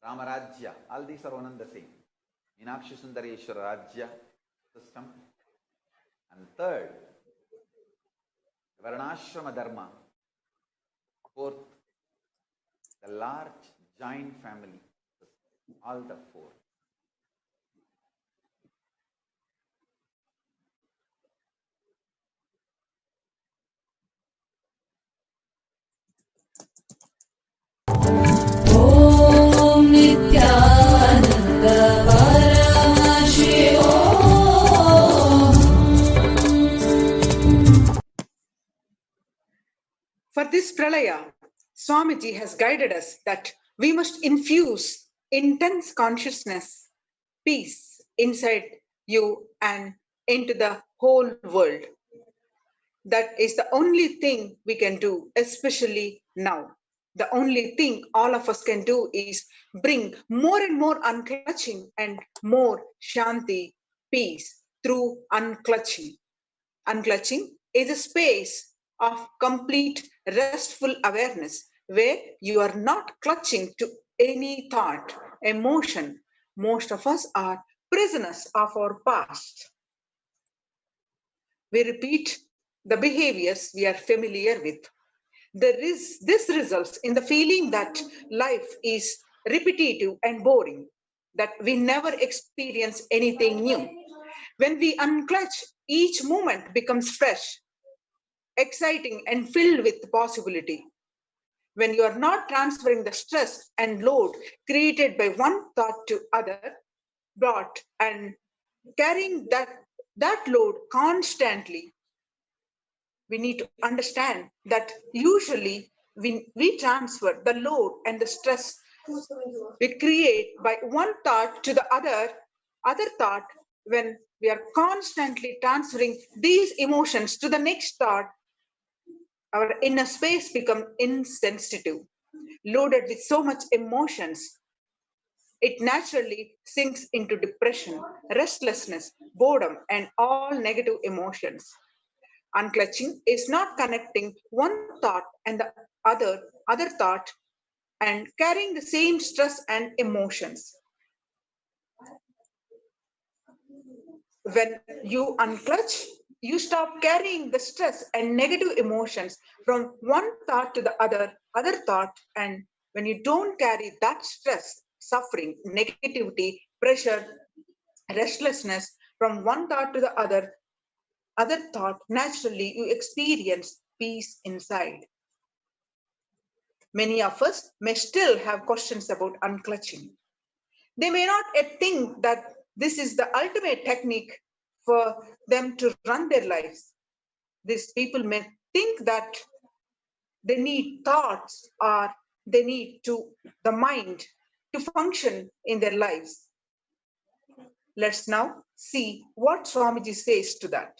Ramarajya, all these are one and the same. Meenakshi Sundareshwara Rajya system, and third Varnashrama Dharma, fourth the large giant family system, all the four. Om Nithyananda Paramashivoham. For this pralaya, Swamiji has guided us that we must infuse intense consciousness, peace inside you and into the whole world. That is the only thing we can do, especially now. The only thing all of us can do is bring more and more unclutching and more shanti, peace through unclutching. Unclutching is a space of complete restful awareness where you are not clutching to any thought, emotion. Most of us are prisoners of our past. We repeat the behaviors we are familiar with. This results in the feeling that life is repetitive and boring, that we never experience anything new. When we unclutch, each moment becomes fresh, exciting, and filled with possibility. When you are not transferring the stress and load created by one thought to other, brought and carrying that load constantly, we need to understand that usually we transfer the load and the stress we create by one thought to the other thought. When we are constantly transferring these emotions to the next thought, our inner space becomes insensitive, loaded with so much emotions. It naturally sinks into depression, restlessness, boredom, and all negative emotions. Unclutching is not connecting one thought and the other thought and carrying the same stress and emotions. When you unclutch, you stop carrying the stress and negative emotions from one thought to the other thought. And when you don't carry that stress, suffering, negativity, pressure, restlessness from one thought to the other thought, naturally you experience peace inside. Many of us may still have questions about unclutching. They may not yet think that this is the ultimate technique for them to run their lives. These people may think that they need thoughts or they need the mind to function in their lives. Let's now see what Swamiji says to that.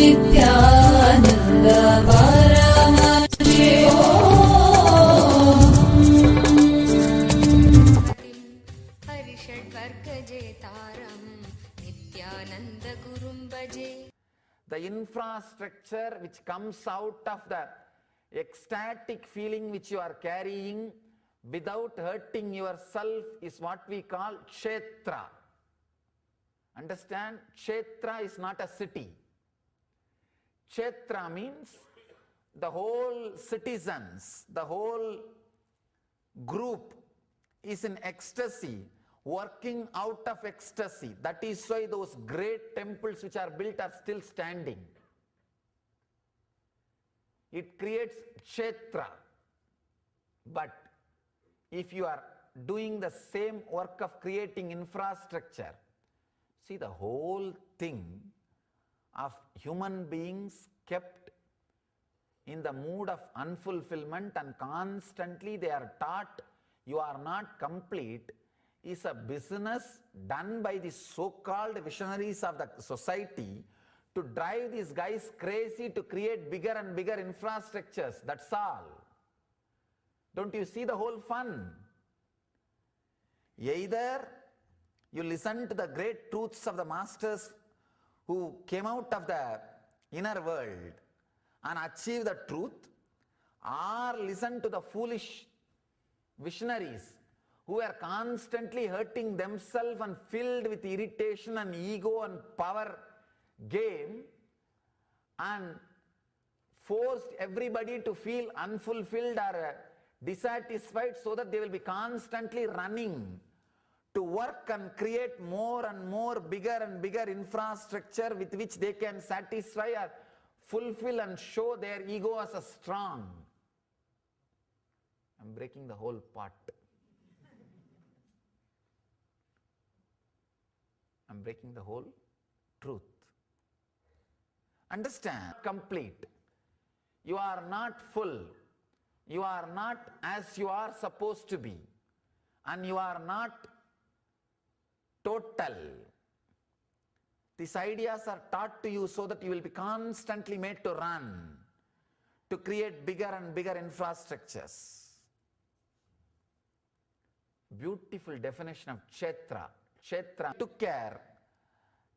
Nithyananda Paramashivoham. हरिषड्वर्गजेतारं नित्यानन्दगुरुं भजे. The infrastructure which comes out of the ecstatic feeling which you are carrying without hurting yourself is what we call kshetra. Understand? Kshetra is not a city. Kshetra means the whole citizens, the whole group is in ecstasy, working out of ecstasy. That is why those great temples which are built are still standing. It creates kshetra. But if you are doing the same work of creating infrastructure, see the whole thing of human beings kept in the mood of unfulfillment and constantly they are taught you are not complete is a business done by the so-called visionaries of the society to drive these guys crazy to create bigger and bigger infrastructures. That's all. Don't you see the whole fun? Either you listen to the great truths of the masters who came out of the inner world and achieve the truth, or listen to the foolish visionaries who are constantly hurting themselves and filled with irritation and ego and power game and forced everybody to feel unfulfilled or dissatisfied so that they will be constantly running to work and create more and more bigger and bigger infrastructure with which they can satisfy or fulfill and show their ego as a strong. I'm breaking the whole pot. I'm breaking the whole truth. Understand? Complete. You are not full. You are not as you are supposed to be. And you are not total. These ideas are taught to you so that you will be constantly made to run, to create bigger and bigger infrastructures. Beautiful definition of kshetra. Kshetra took care.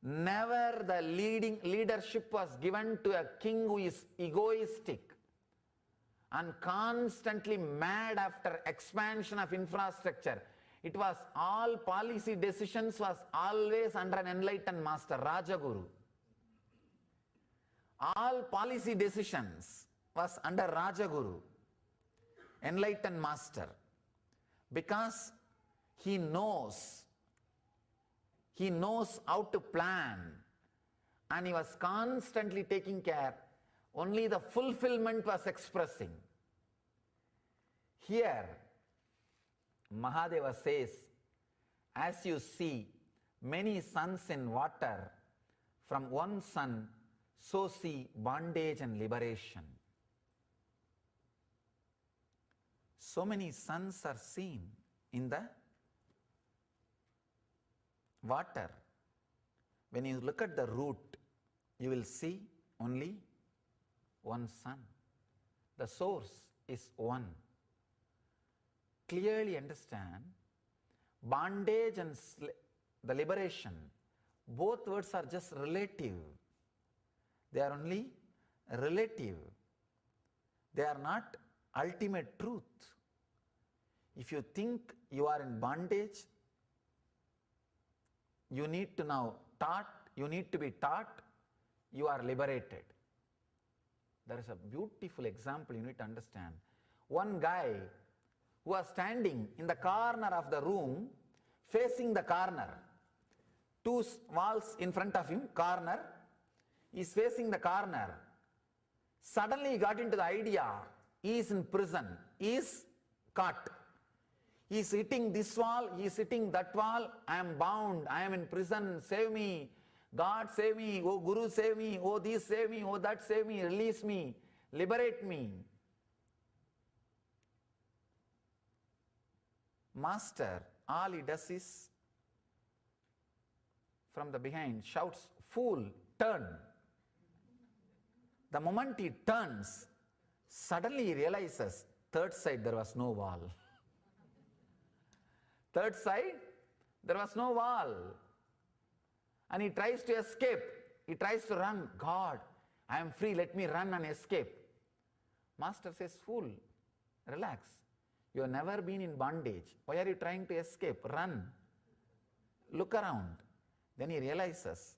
Never the leadership was given to a king who is egoistic and constantly mad after expansion of infrastructure. It was all policy decisions was always under an enlightened master, Rajaguru. All policy decisions was under Rajaguru, enlightened master, because he knows how to plan and he was constantly taking care. Only the fulfillment was expressing. Here, Mahadeva says, as you see many suns in water, from one sun, so see bondage and liberation. So many suns are seen in the water. When you look at the root, you will see only one sun. The source is one. Clearly understand, bondage and the liberation, both words are just relative. They are only relative. They are not ultimate truth. If you think you are in bondage, you need to be taught you are liberated. There is a beautiful example you need to understand. One guy who was standing in the corner of the room, facing the corner, two walls in front of him, corner, he is facing the corner. Suddenly he got into the idea, he is in prison, he is caught. He is hitting this wall, he is hitting that wall, I am bound, I am in prison, save me, God save me, oh Guru save me, oh this save me, oh that save me, release me, liberate me. Master, all he does is, from the behind, shouts, fool, turn. The moment he turns, suddenly he realizes, third side there was no wall. Third side, there was no wall. And he tries to escape. He tries to run. God, I am free, let me run and escape. Master says, fool, relax. You have never been in bondage. Why are you trying to escape? Run. Look around. Then he realizes,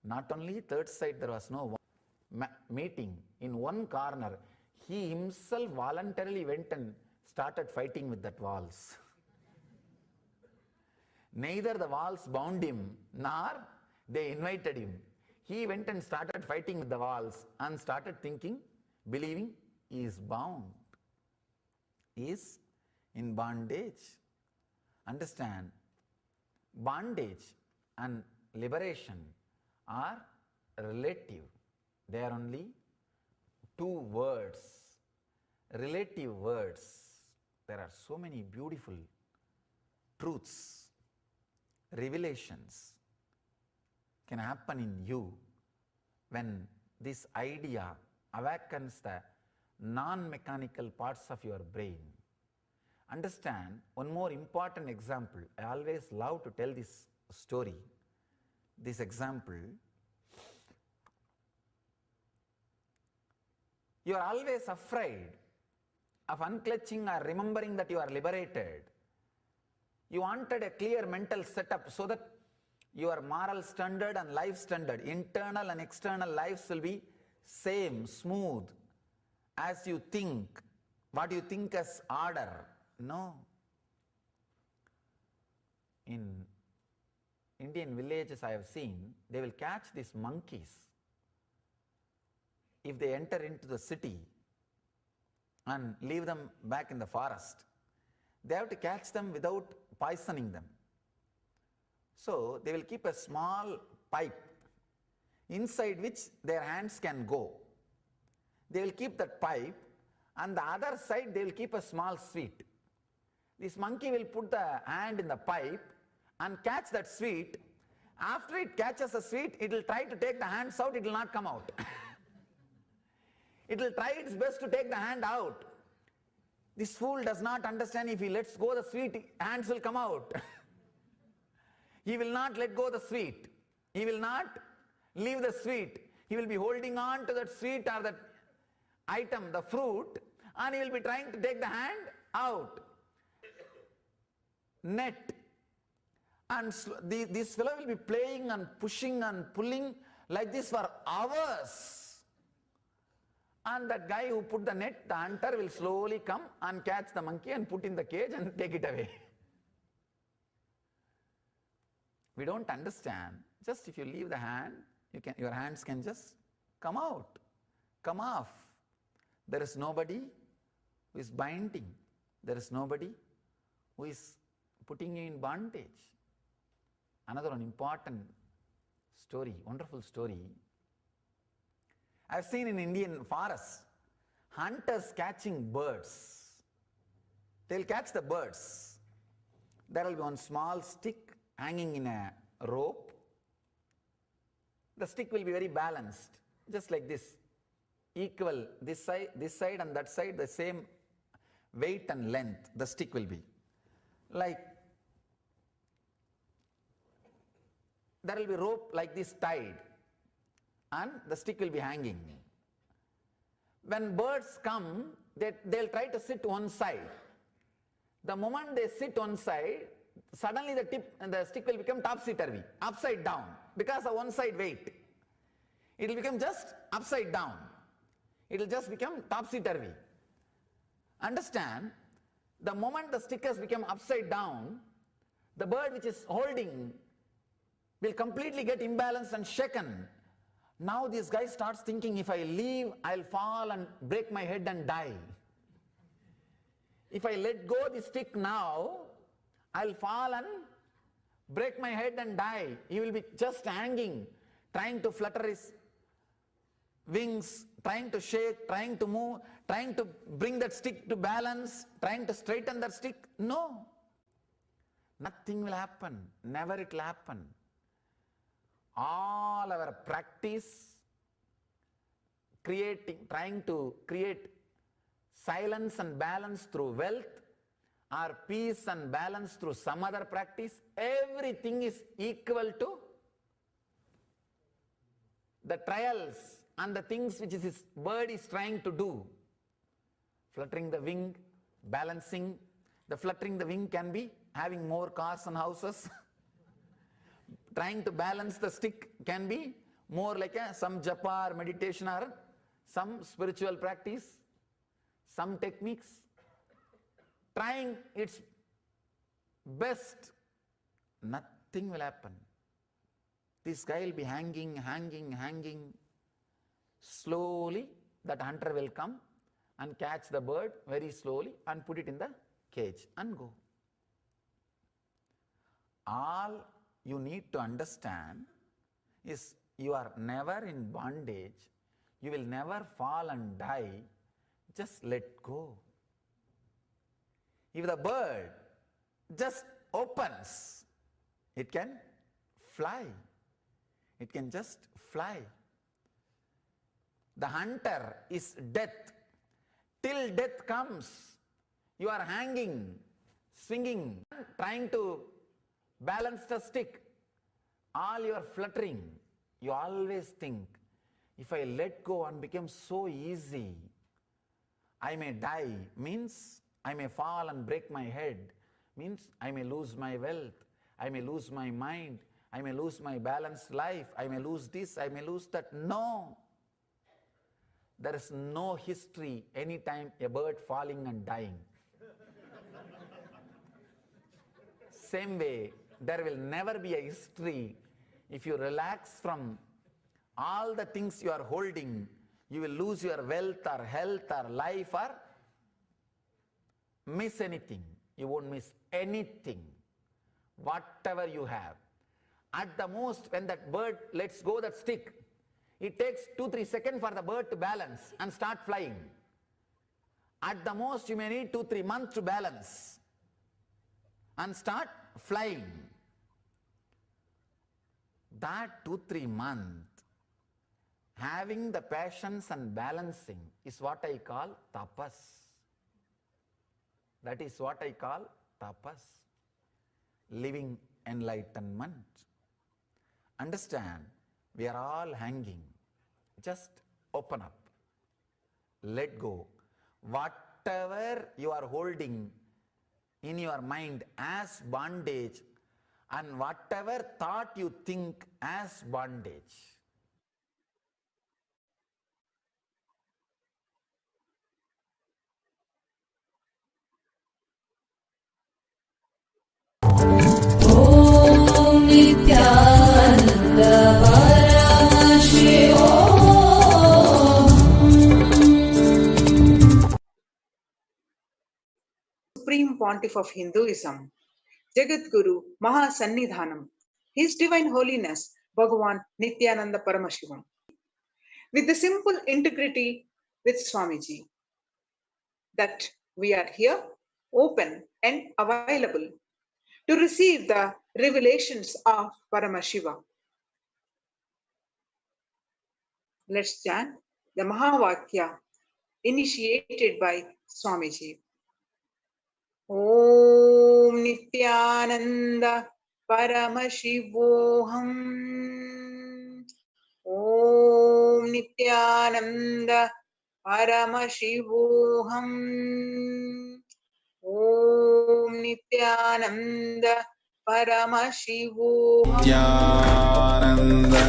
not only third side there was no meeting, in one corner, he himself voluntarily went and started fighting with that walls. Neither the walls bound him, nor they invited him. He went and started fighting with the walls and started thinking, believing he is bound. He is in bondage. Understand, bondage and liberation are relative. They are only two words, relative words. There are so many beautiful truths, revelations can happen in you when this idea awakens the non-mechanical parts of your brain. Understand, one more important example. I always love to tell this story, this example. You are always afraid of unclutching or remembering that you are liberated. You wanted a clear mental setup so that your moral standard and life standard, internal and external lives will be same, smooth, as you think, what you think as order. No. In Indian villages I have seen, they will catch these monkeys if they enter into the city and leave them back in the forest. They have to catch them without poisoning them. So they will keep a small pipe inside which their hands can go. They will keep that pipe, and the other side they will keep a small sweet. This monkey will put the hand in the pipe and catch that sweet. After it catches the sweet, it will try to take the hands out, it will not come out. It will try its best to take the hand out. This fool does not understand, if he lets go the sweet, hands will come out. He will not let go the sweet. He will not leave the sweet. He will be holding on to that sweet or that item, the fruit, and he will be trying to take the hand out. Net. And this fellow will be playing and pushing and pulling like this for hours. And that guy who put the net, the hunter, will slowly come and catch the monkey and put in the cage and take it away. We don't understand. Just if you leave the hand, your hands can just come out, come off. There is nobody who is binding. There is nobody who is putting you in bondage. Another one important story, wonderful story. I've seen in Indian forests, hunters catching birds. They'll catch the birds. There will be one small stick hanging in a rope. The stick will be very balanced, just like this, equal, this side and that side, the same weight and length, the stick will be. Like, there will be rope like this tied, and the stick will be hanging. When birds come, they'll try to sit one side. The moment they sit one side, suddenly the stick will become topsy-turvy, upside down, because of one side weight. It will become just upside down. It will just become topsy-turvy. Understand, the moment the stick has become upside down, the bird which is holding will completely get imbalanced and shaken. Now this guy starts thinking, if I leave, I'll fall and break my head and die. If I let go the stick now, I'll fall and break my head and die. He will be just hanging, trying to flutter his wings, trying to shake, trying to move, trying to bring that stick to balance, trying to straighten that stick. No. Nothing will happen. Never it will happen. All our practice trying to create silence and balance through wealth, or peace and balance through some other practice, everything is equal to the trials and the things which this bird is trying to do. Fluttering the wing, balancing. The fluttering the wing can be having more cars and houses. Trying to balance the stick can be more like some japa or meditation or some spiritual practice, some techniques. Trying its best, nothing will happen. This guy will be hanging. Slowly, that hunter will come and catch the bird very slowly and put it in the cage and go. All you need to understand is you are never in bondage. You will never fall and die. Just let go. If the bird just opens, it can fly. It can just fly. The hunter is death. Till death comes, you are hanging, swinging, trying to balance the stick. All you are fluttering. You always think, if I let go and become so easy, I may die, means I may fall and break my head, means I may lose my wealth, I may lose my mind, I may lose my balanced life, I may lose this, I may lose that. No. There is no history anytime a bird falling and dying. Same way, there will never be a history. If you relax from all the things you are holding, you will lose your wealth or health or life or miss anything. You won't miss anything, whatever you have. At the most, when that bird lets go that stick, it takes 2-3 seconds for the bird to balance and start flying. At the most, you may need 2-3 months to balance and start flying. That 2-3 months, having the patience and balancing is what I call tapas. That is what I call tapas. Living enlightenment. Understand, we are all hanging. Just open up. Let go. Whatever you are holding in your mind as bondage, and whatever thought you think as bondage, Om Nithyananda Paramashivoham. Supreme Pontiff of Hinduism, Jagat Guru Mahasannidhanam, His Divine Holiness Bhagavan Nithyananda Paramashivam. With the simple integrity with Swamiji, that we are here, open and available to receive the revelations of Paramashiva. Let's chant the Mahavakya initiated by Swamiji. Om Nithyananda Paramashivoham. Om Nithyananda Paramashivoham. Om Nithyananda Paramashivoham. Nithyananda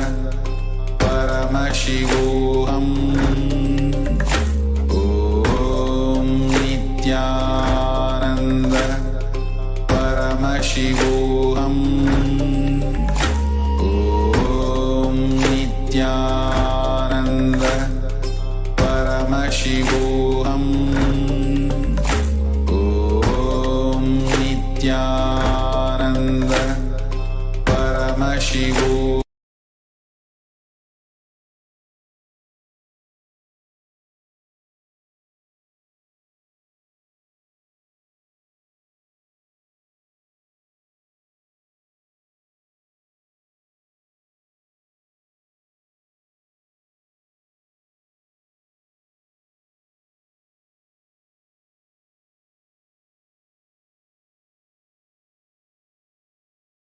Paramashivoham. Om Nithyananda Paramashivoham. Om Nithyananda Paramashivoham. Om Nithyananda Paramashivoham.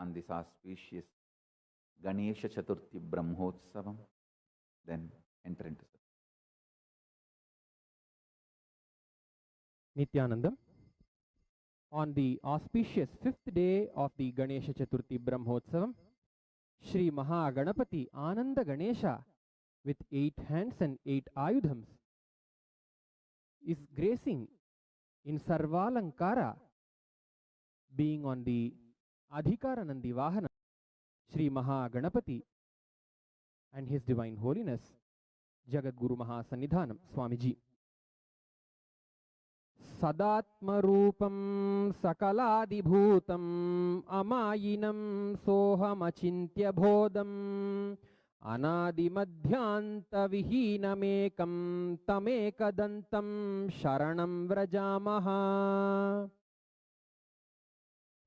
on this auspicious Ganesha Chaturthi Brahmotsavam, then enter into service. Nithyanandam. On the auspicious 5th day of the Ganesha Chaturthi Brahmotsavam, Shri Mahaganapati Ananda Ganesha with 8 hands and 8 ayudhams is gracing in Sarvalankara, being on the Adhikara Nandi Vahana, Shri Mahaganapati and His Divine Holiness Jagadguru Mahasannidhanam Swamiji. Sadatmarupam sakaladibhutam amayinam sohamachintya bodham anadimadhyanta vihinamekam tamekadantam sharanam vrajamaha.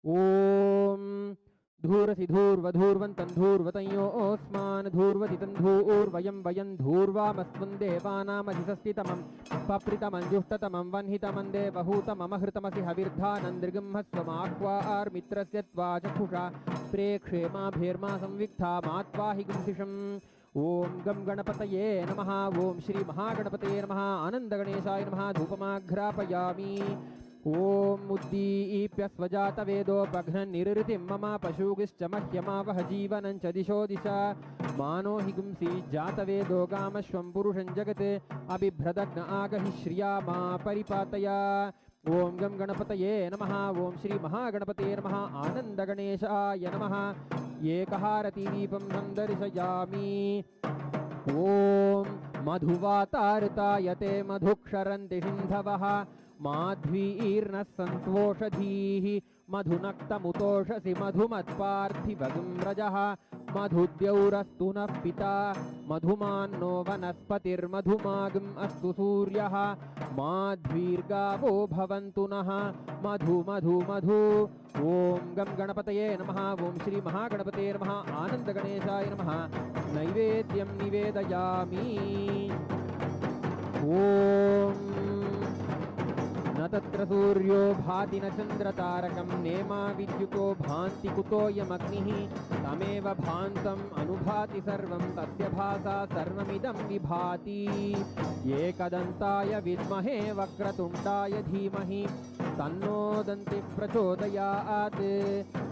Om Dhurasi dhurva dhurvantam dhurvatanyo osman dhurvatitam dhurvayam vayam dhurvamastvam devanam adhisastitamam papritamam juhtatamam vanhitamam devahutamam ahritamasi havirdhanandrigam hasvamakva armitrasya tvachakhusha prekshema bherma samviktha matvahi gumsisham. Om Gam Ganapataye Namaha. Om Shri Mahaganapataye Namaha. Ananda Ganeshaya Namaha. Dhupamagrapayami. Om Muddipya Svajata Vedo Paghan Nirritim Mama Pashugishcha Mahyamavaha Jivanancha Disho Disha Mano Higumsi Jata Vedo Gamashwam Purushan Jagate Abhibhradagna Agahi Shriyama Paripataya. Om Gam Ganapataye Namaha. Om Shri Mahaganapataye Namaha. Ananda Ganeshaya Namaha. Yekaharati Deepam Sandarishayami. Om Madhuvatartayate Madhuksharanti Sindhavaha Madhvirna Santvoshadhihi Madhunaktamutoshasi Madhumatparthivagam Rajaha Madhudyaurastuna Pita Madhumanno Vanaspatir Madhumagam Astu Suryaha Madhvirgavo Bhavantunaha Madhu Madhu Madhu. Om Gam Ganapataye Namaha. Om Shri Mahaganapataye Namaha. Ananda Ganeshaya Namaha. Naivedyam Nivedayami. Om Natatra Suryo Bhati na Chandra Tarakam Nema Vidyuto Bhanti Kutoyam Agnihi Tameva Bhantam Anubhati Sarvam Tasya Bhasa Sarvamidam Vibhati Ekadantaya Vidmahe Vakratundaya Dhimahi Tanno Danti Prachodayat.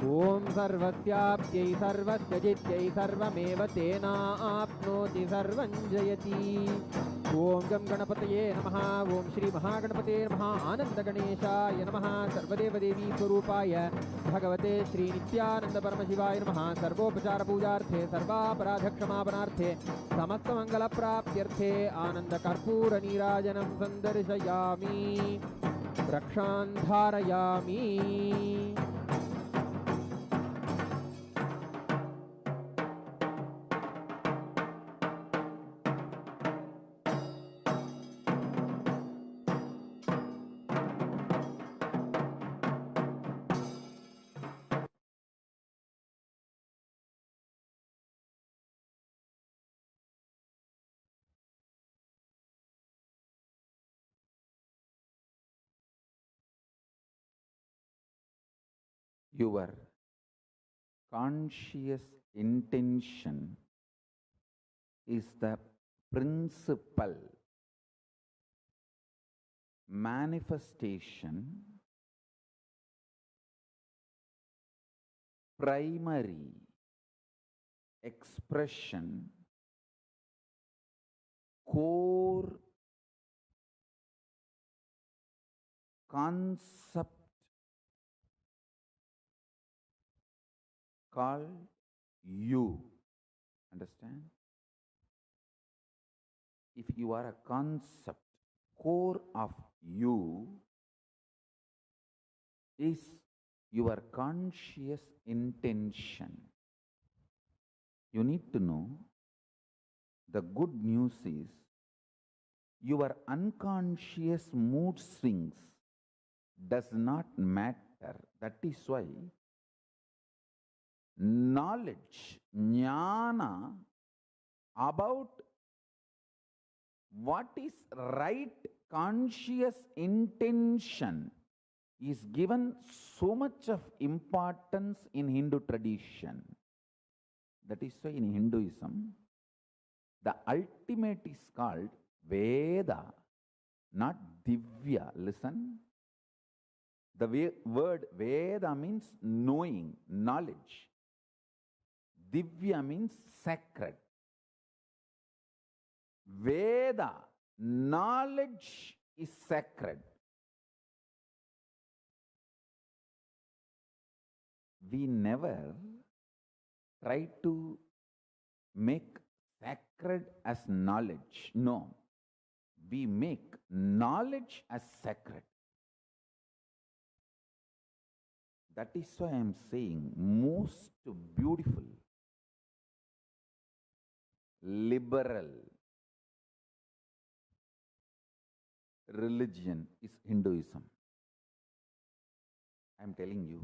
Om Sarvasyapyai Sarvasyajityai Sarvameva Tena Apnoti Sarvanjayati. Om Gam Ganapataye Namaha. Om Shri Mahaganapataye Namaha. Ananda Ganeshaya Namaha. Sarvadeva Devi Swarupaya Bhagavate Shri Nithyananda Paramashivam Namaha. Sarvopachara Pujarthe Sarva Paradhakshamapanaarthe Samasta Mangala Praptyarthe Ananda Karpura Nirajanam Sandarishayami Rakshantharayami. Your conscious intention is the principal manifestation, primary expression, core concept called you. Understand? If you are a concept, core of you is your conscious intention. You need to know the good news is your unconscious mood swings does not matter. That is why knowledge, jnana, about what is right conscious intention is given so much of importance in Hindu tradition. That is why in Hinduism, the ultimate is called Veda, not Divya. Listen. The word Veda means knowing, knowledge. Divya means sacred. Veda, knowledge is sacred. We never try to make sacred as knowledge. No. We make knowledge as sacred. That is why I am saying most beautiful, liberal religion is Hinduism. I am telling you,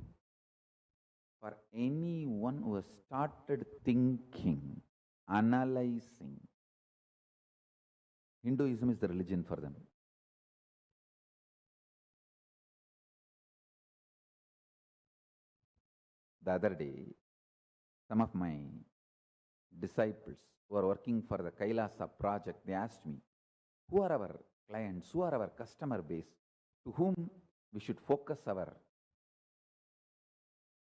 for anyone who has started thinking, analyzing, Hinduism is the religion for them. The other day, some of my disciples who are working for the KAILASA project, they asked me, who are our clients, who are our customer base, to whom we should focus our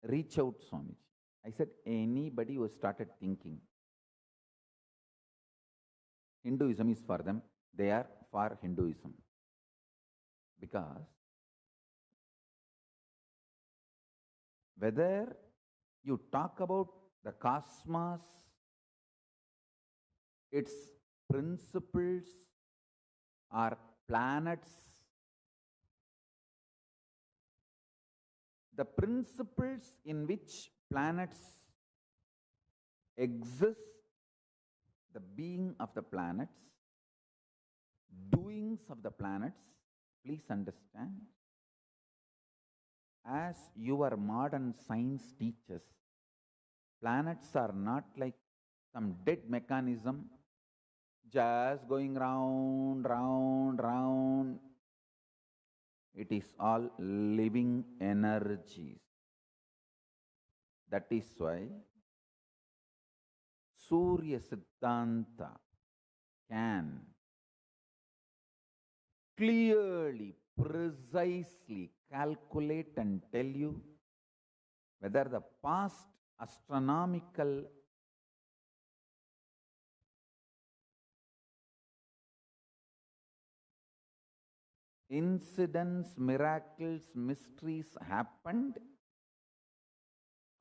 reach out, Swamiji. I said, anybody who started thinking. Hinduism is for them, they are for Hinduism. Because whether you talk about the cosmos, its principles, or planets, the principles in which planets exist, the being of the planets, doings of the planets, please understand, as your modern science teaches, planets are not like some dead mechanism just going round, round, round. It is all living energies. That is why Surya Siddhanta can clearly, precisely calculate and tell you whether the past astronomical incidents, miracles, mysteries happened,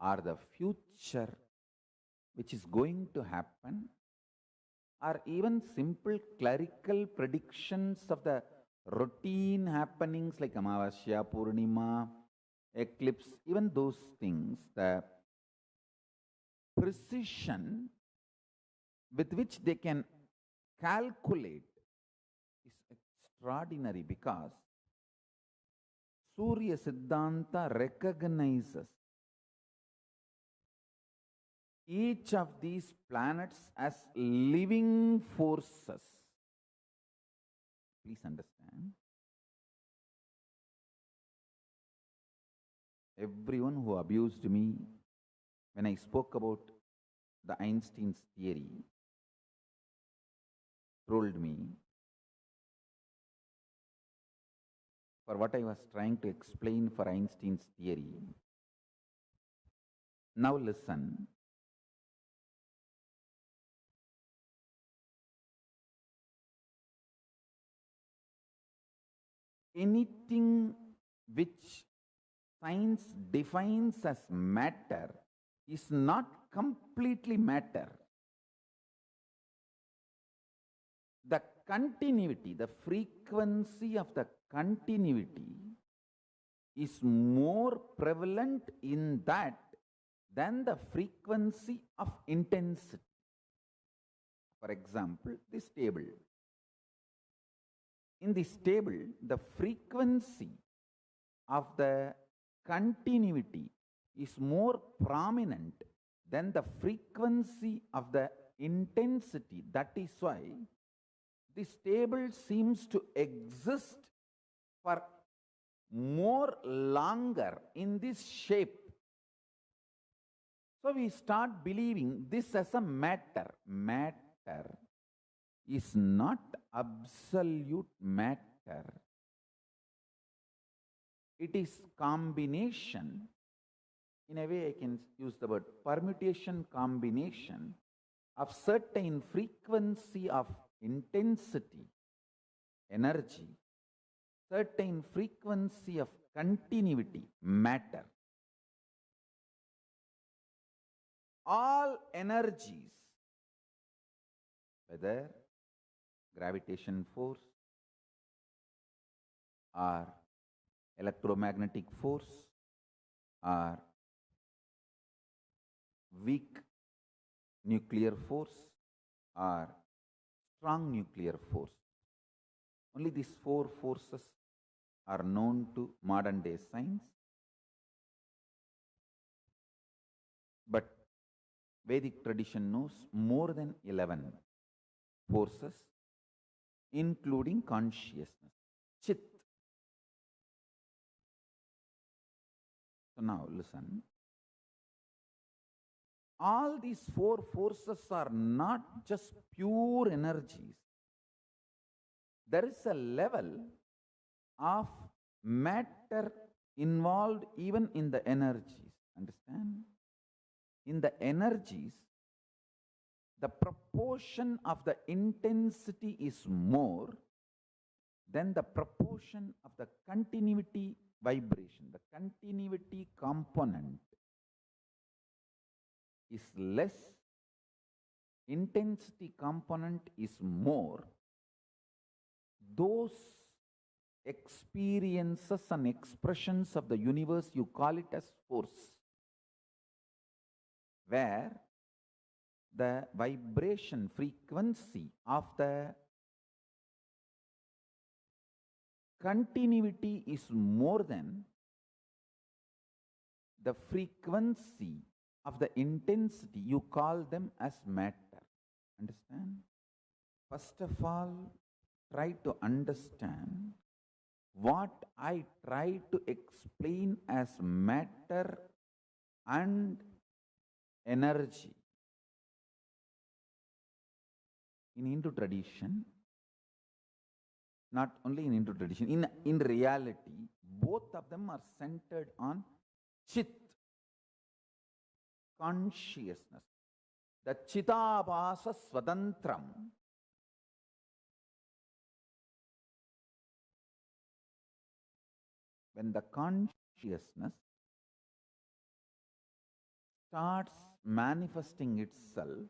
or the future which is going to happen, or even simple clerical predictions of the routine happenings like Amavasya, Purnima, eclipse, even those things, the precision with which they can calculate is extraordinary, because Surya Siddhanta recognizes each of these planets as living forces. Please understand. Everyone who abused me when I spoke about the Einstein's theory trolled me for what I was trying to explain for Einstein's theory. Now listen. Anything which science defines as matter is not completely matter. The continuity, the frequency of the continuity is more prevalent in that than the frequency of intensity. For example, this table. In this table, the frequency of the continuity is more prominent than the frequency of the intensity. That is why this table seems to exist for more longer in this shape. So we start believing this as a matter. Matter is not absolute matter. It is combination. In a way, I can use the word permutation, combination of certain frequency of intensity, energy, certain frequency of continuity, matter. All energies, whether gravitation force or electromagnetic force or weak nuclear force or strong nuclear force. Only these four forces are known to modern day science. But Vedic tradition knows more than 11 forces, including consciousness, Chit. So now listen. All these four forces are not just pure energies. There is a level of matter involved even in the energies. Understand? In the energies, the proportion of the intensity is more than the proportion of the continuity vibration. The continuity component is less, intensity component is more. Those experiences and expressions of the universe, you call it as force, where the vibration frequency of the continuity is more than the frequency of the intensity, you call them as matter. Understand? First of all, try to understand what I try to explain as matter and energy. In Hindu tradition, not only in Hindu tradition, in reality, both of them are centered on Chit, consciousness. The Chitabhasa Swadantram. When the consciousness starts manifesting itself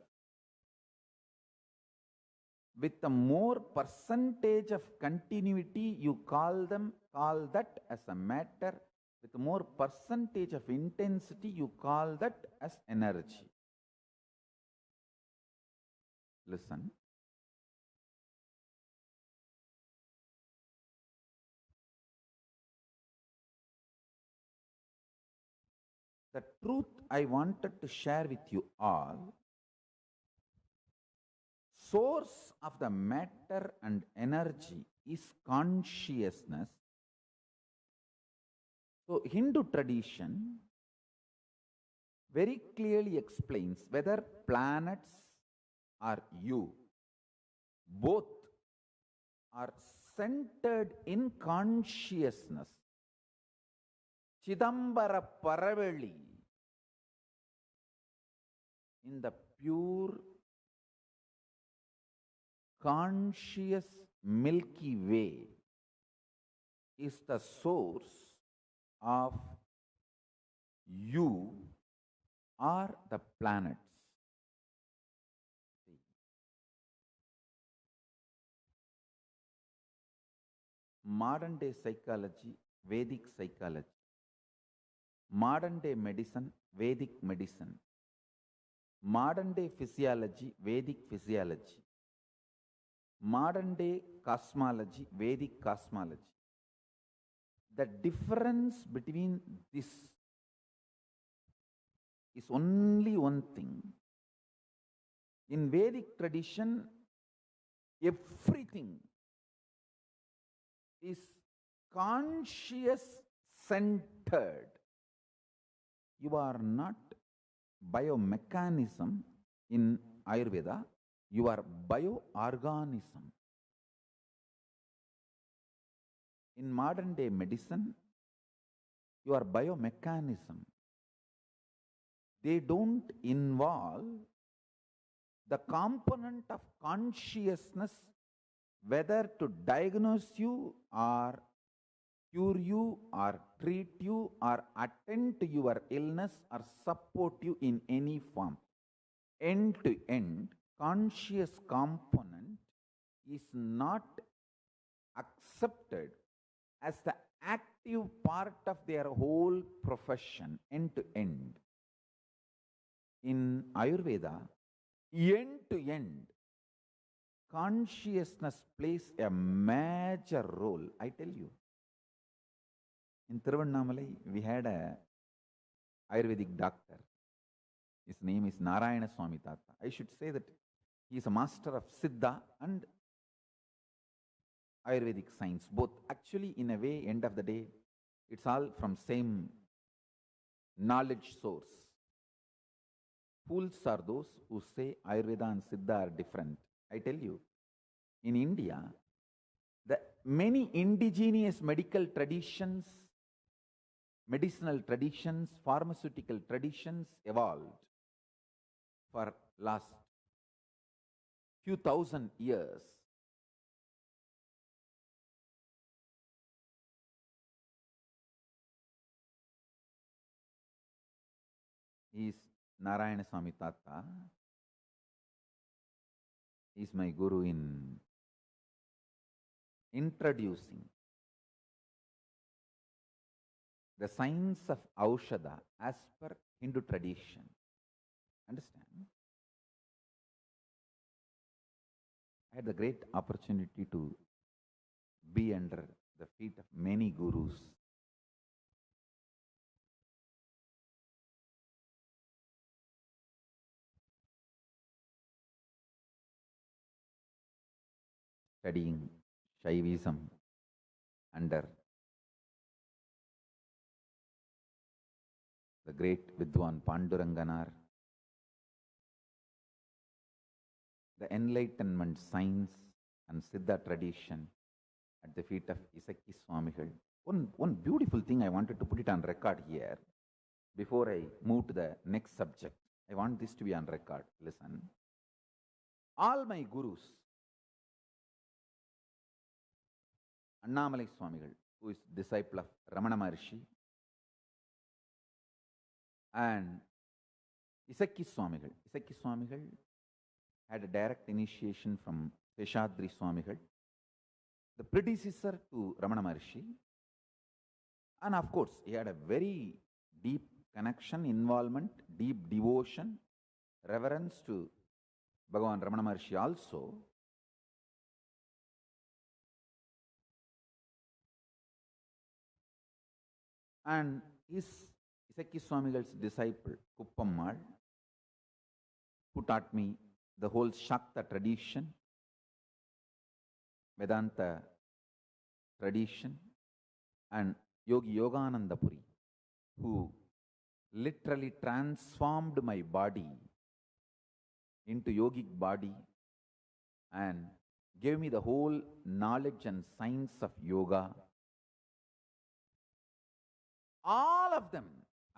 with a more percentage of continuity, you call that as a matter. With more percentage of intensity, you call that as energy. Listen. The truth I wanted to share with you all, source of the matter and energy is consciousness. So Hindu tradition very clearly explains whether planets or you, both are centered in consciousness. Chidambara Paraveli, in the pure conscious Milky Way, is the source of you or the planets. Modern day psychology, Vedic psychology. Modern day medicine, Vedic medicine. Modern day physiology, Vedic physiology. Modern day cosmology, Vedic cosmology. The difference between this is only one thing. In Vedic tradition, everything is conscious centered. You are not biomechanism in Ayurveda, you are bioorganism. In modern day medicine, you are biomechanism. They don't involve the component of consciousness, whether to diagnose you or cure you or treat you or attend to your illness or support you in any form. End to end, conscious component is not accepted as the active part of their whole profession, end to end. In Ayurveda, end to end, consciousness plays a major role. I tell you, in Tiruvannamalai, we had a Ayurvedic doctor. His name is Narayana Swami Tata. I should say that he is a master of Siddha and Ayurvedic science, both. Actually, in a way, end of the day, it's all from same knowledge source. Fools are those who say Ayurveda and Siddha are different. I tell you, in India, the many indigenous medical traditions, medicinal traditions, pharmaceutical traditions evolved for last few thousand years. He is Narayana Swami Tata. He is my guru in introducing the science of Aushadha as per Hindu tradition. Understand? I had the great opportunity to be under the feet of many gurus. Studying Shaivism under the great Vidwan Panduranganar, the Enlightenment science and Siddha tradition at the feet of Isaki Swamigal. One beautiful thing I wanted to put it on record here before I move to the next subject. I want this to be on record. Listen. All my gurus, Annamalai Swamigal, who is disciple of Ramana Maharshi, and Isaki Swamigal. Isaki Swamigal had a direct initiation from Seshadri Swamigal, the predecessor to Ramana Maharshi. And of course, he had a very deep connection, involvement, deep devotion, reverence to Bhagavan Ramana Maharshi also. And his Isaki Swamigal's disciple, Kuppammal, who taught me the whole Shakta tradition, Vedanta tradition, and Yogi Yogananda Puri, who literally transformed my body into yogic body and gave me the whole knowledge and science of yoga. All of them,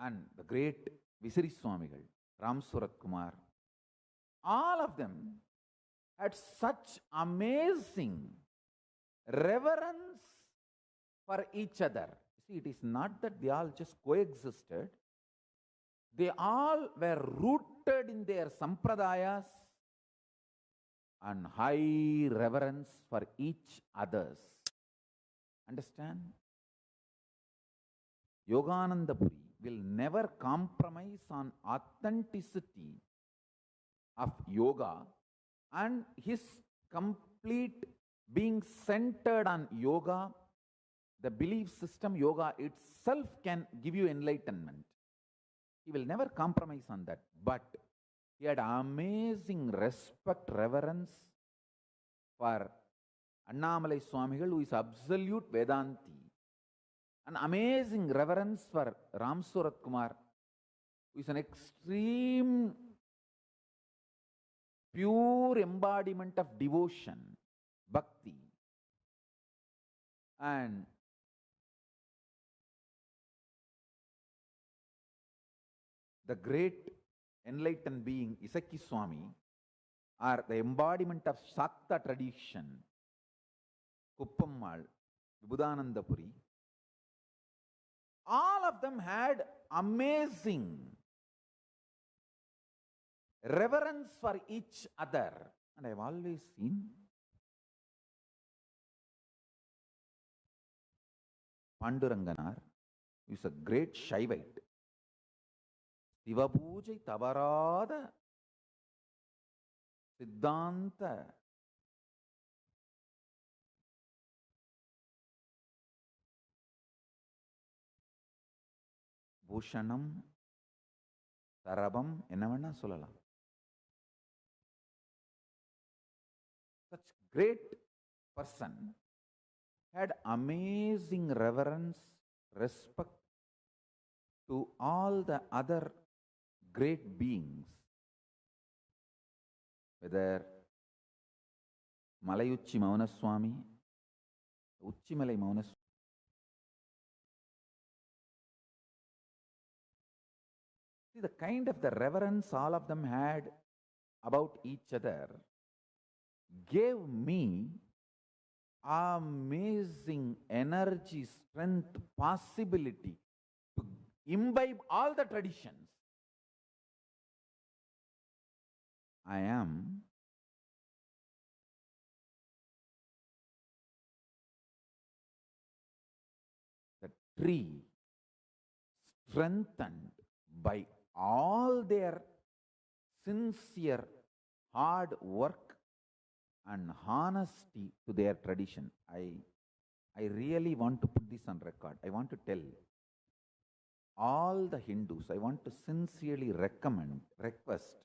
and the great Visiri Swamigal, Ram Surat Kumar, all of them had such amazing reverence for each other. See, it is not that they all just coexisted. They all were rooted in their sampradayas and high reverence for each others. Understand? Yogananda Puri will never compromise on authenticity of yoga, and his complete being centered on yoga, the belief system yoga itself can give you enlightenment. He will never compromise on that. But he had amazing respect, reverence for Annamalai Swamigal, who is absolute Vedanti. an amazing reverence for Ram Surat Kumar, who is an extreme, pure embodiment of devotion, bhakti. And the great enlightened being Isaki Swami are the embodiment of Shakta tradition, Kuppammal, Vibhudanandapuri. All of them had amazing reverence for each other. And I've always seen Panduranganar, who is a great Shaivite. Sivapujai Tavarada Siddhanta Bhushanam Sarabam enna சொல்லலாம். Such great person had amazing reverence, respect to all the other great beings, whether Malayuchi Maunaswami, Uchimalai Maunaswami. See the kind of the reverence all of them had about each other gave me amazing energy, strength, possibility to imbibe all the traditions. I am the tree strengthened by all their sincere hard work and honesty to their tradition. I really want to put this on record. I want to tell all the Hindus, I want to sincerely request,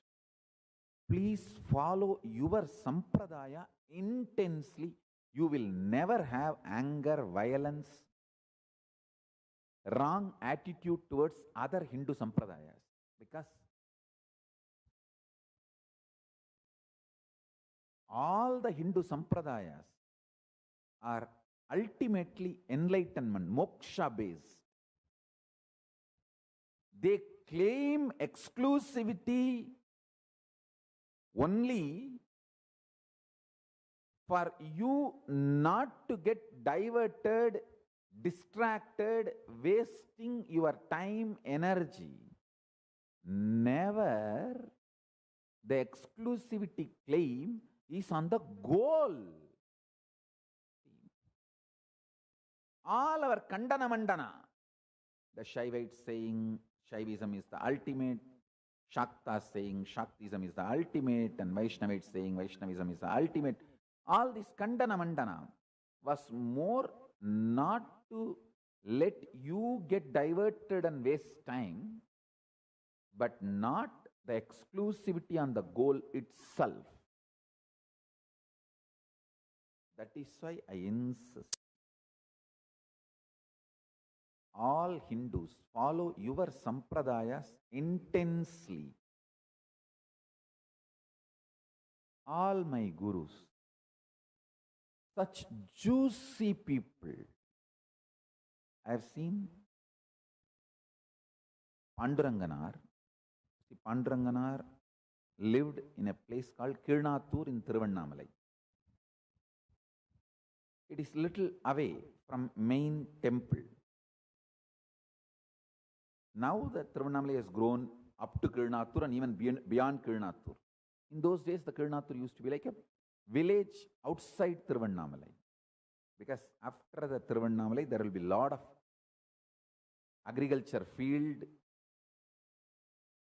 please follow your sampradaya intensely. You will never have anger, violence, wrong attitude towards other Hindu sampradayas, because all the Hindu sampradayas are ultimately enlightenment, moksha based. They claim exclusivity only for you not to get diverted, distracted, wasting your time, energy. Never the exclusivity claim is on the goal. All our Kandana Mandana, the Shaivites saying Shaivism is the ultimate, Shakta saying Shaktism is the ultimate, and Vaishnavites saying Vaishnavism is the ultimate. All this Kandana Mandana was more not to let you get diverted and waste time, but not the exclusivity on the goal itself. That is why I insist. All Hindus follow your sampradayas intensely. All my gurus, such juicy people. I have seen Panduranganar. See, Panduranganar lived in a place called Kirnathur in Thiruvannamalai. It is little away from main temple. Now the Thiruvannamalai has grown up to Kirnathur and even beyond Kirnathur. In those days, the Kirnathur used to be like a village outside Thiruvannamalai. Because after the Thiruvannamalai, there will be a lot of agriculture, field,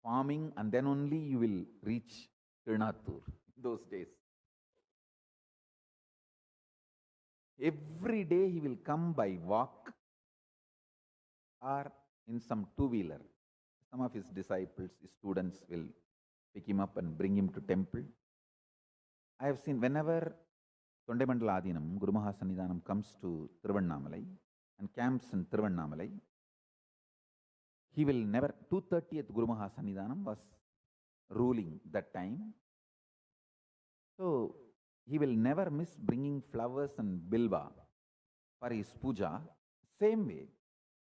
farming, and then only you will reach Kirnathur in those days. Every day he will come by walk or in some two-wheeler. Some of his disciples, his students will pick him up and bring him to temple. I have seen whenever Tondai Mandala Adinam, Guru Mahasannidhanam comes to Thiruvannamalai, and camps in Thiruvannamalai. He will never, 230th Guru Maha Sannidhanam was ruling that time. So he will never miss bringing flowers and bilva for his puja. Same way,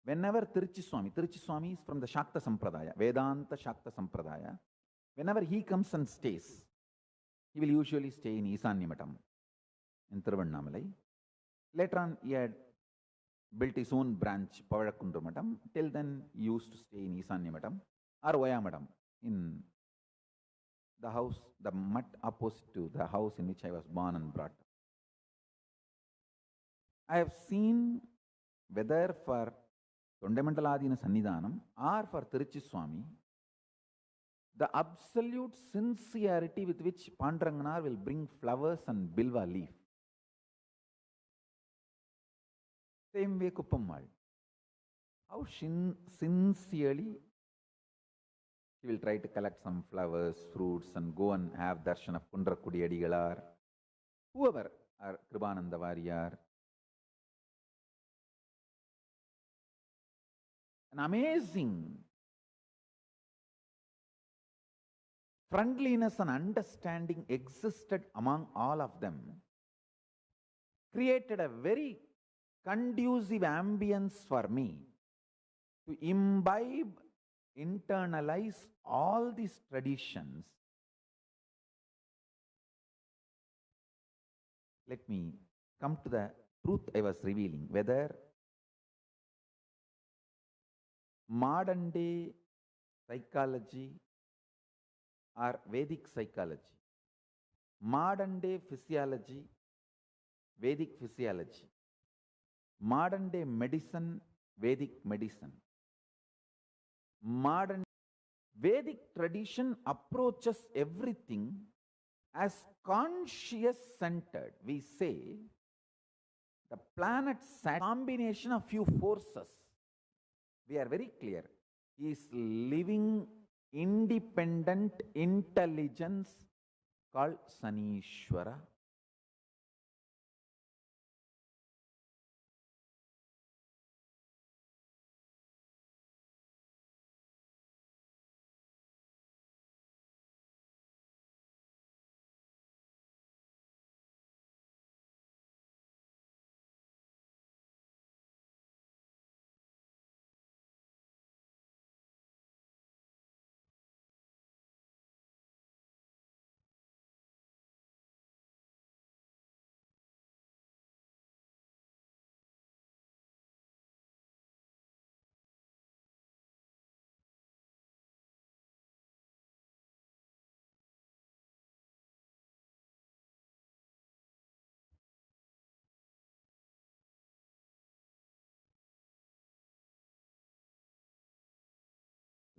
whenever Tiruchi Swami is from the Shakta Sampradaya, Vedanta Shakta Sampradaya, whenever he comes and stays, he will usually stay in Isanyamatam in Thiruvannamalai. Later on, he had built his own branch, Pavadakundramatam. Till then, he used to stay in Isanyamatam or Vayamatam, in the house, the mutt opposite to the house in which I was born and brought up. I have seen whether for Thondaimandaladina Sannidhanam or for Tiruchi Swami, the absolute sincerity with which Panduranganar will bring flowers and bilva leaf. Same way Kuppammal. How sincerely he will try to collect some flowers, fruits, and go and have darshan of Kundrakudi Adigalar, whoever, or Kribananda Variyar. An amazing friendliness and understanding existed among all of them, created a very conducive ambience for me to imbibe, internalize all these traditions. Let me come to the truth I was revealing, whether modern day psychology or Vedic psychology, modern day physiology, Vedic physiology, modern day medicine, Vedic medicine, modern Vedic tradition approaches everything as conscious centered. We say the planet combination of few forces. We are very clear. He is living independent intelligence called Sanishwara.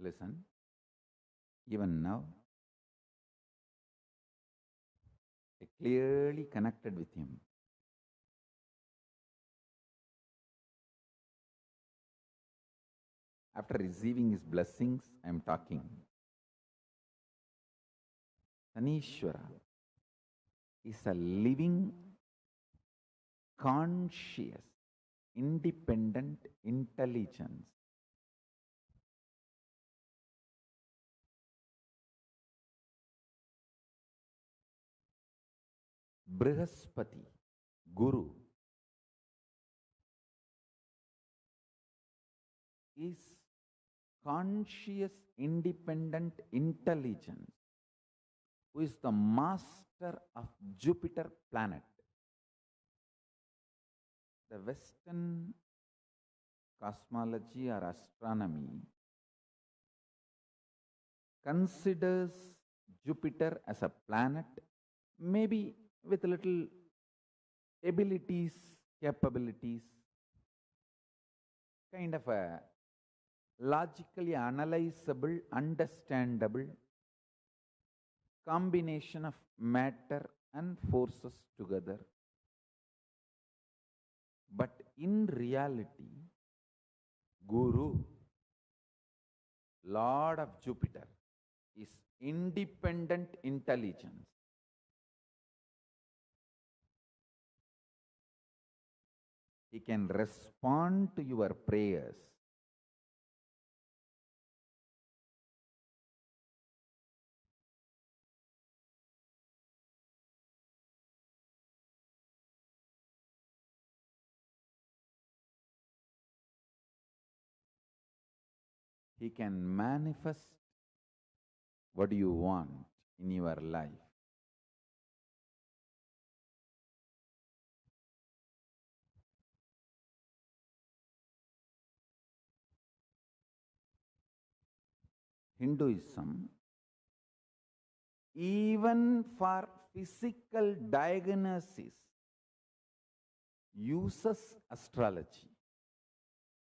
Listen, even now, I clearly connected with him. After receiving his blessings, I am talking. Sanishwara is a living, conscious, independent intelligence. Brihaspati, Guru, is conscious, independent intelligence who is the master of Jupiter planet. The Western cosmology or astronomy considers Jupiter as a planet, maybe with little abilities, capabilities, kind of a logically analyzable, understandable combination of matter and forces together. But in reality, Guru, Lord of Jupiter, is independent intelligence. He can respond to your prayers. He can manifest what you want in your life. Hinduism, even for physical diagnosis, uses astrology.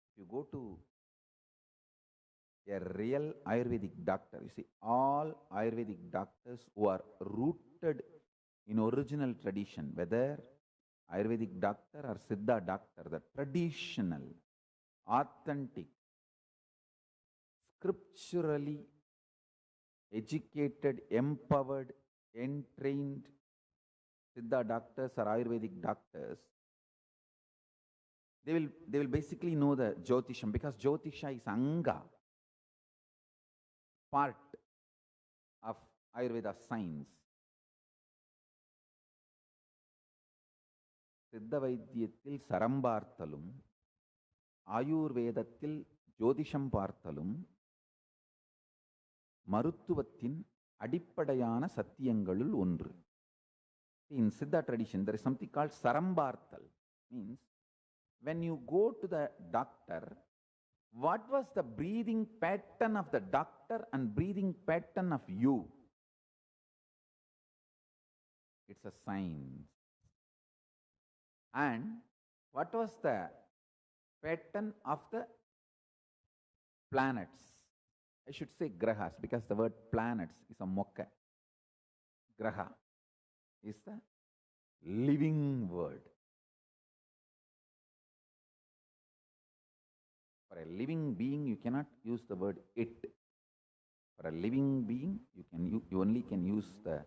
If you go to a real Ayurvedic doctor, you see, all Ayurvedic doctors who are rooted in original tradition, whether Ayurvedic doctor or Siddha doctor, the traditional, authentic, scripturally educated, empowered, entrained Siddha doctors or Ayurvedic doctors, they will basically know the Jyotisham, because Jyotisha is Anga, part of Ayurveda science. சித்த வைத்தியத்தில் சரம் பார்த்தலும் ஆயுர்வேதத்தில் ஜோதிஷம் பார்த்தலும் மருத்துவத்தின் அடிப்படையான சத்தியங்களுள் ஒன்று. In Siddha tradition, there is something called sarambarthal. Means, when you go to the doctor, what was the breathing pattern of the doctor and breathing pattern of you? It's a science. And what was the pattern of the planets? I should say grahas, because the word planets is a mokka. Graha is the living word. For a living being, you cannot use the word it. For a living being, you only can use the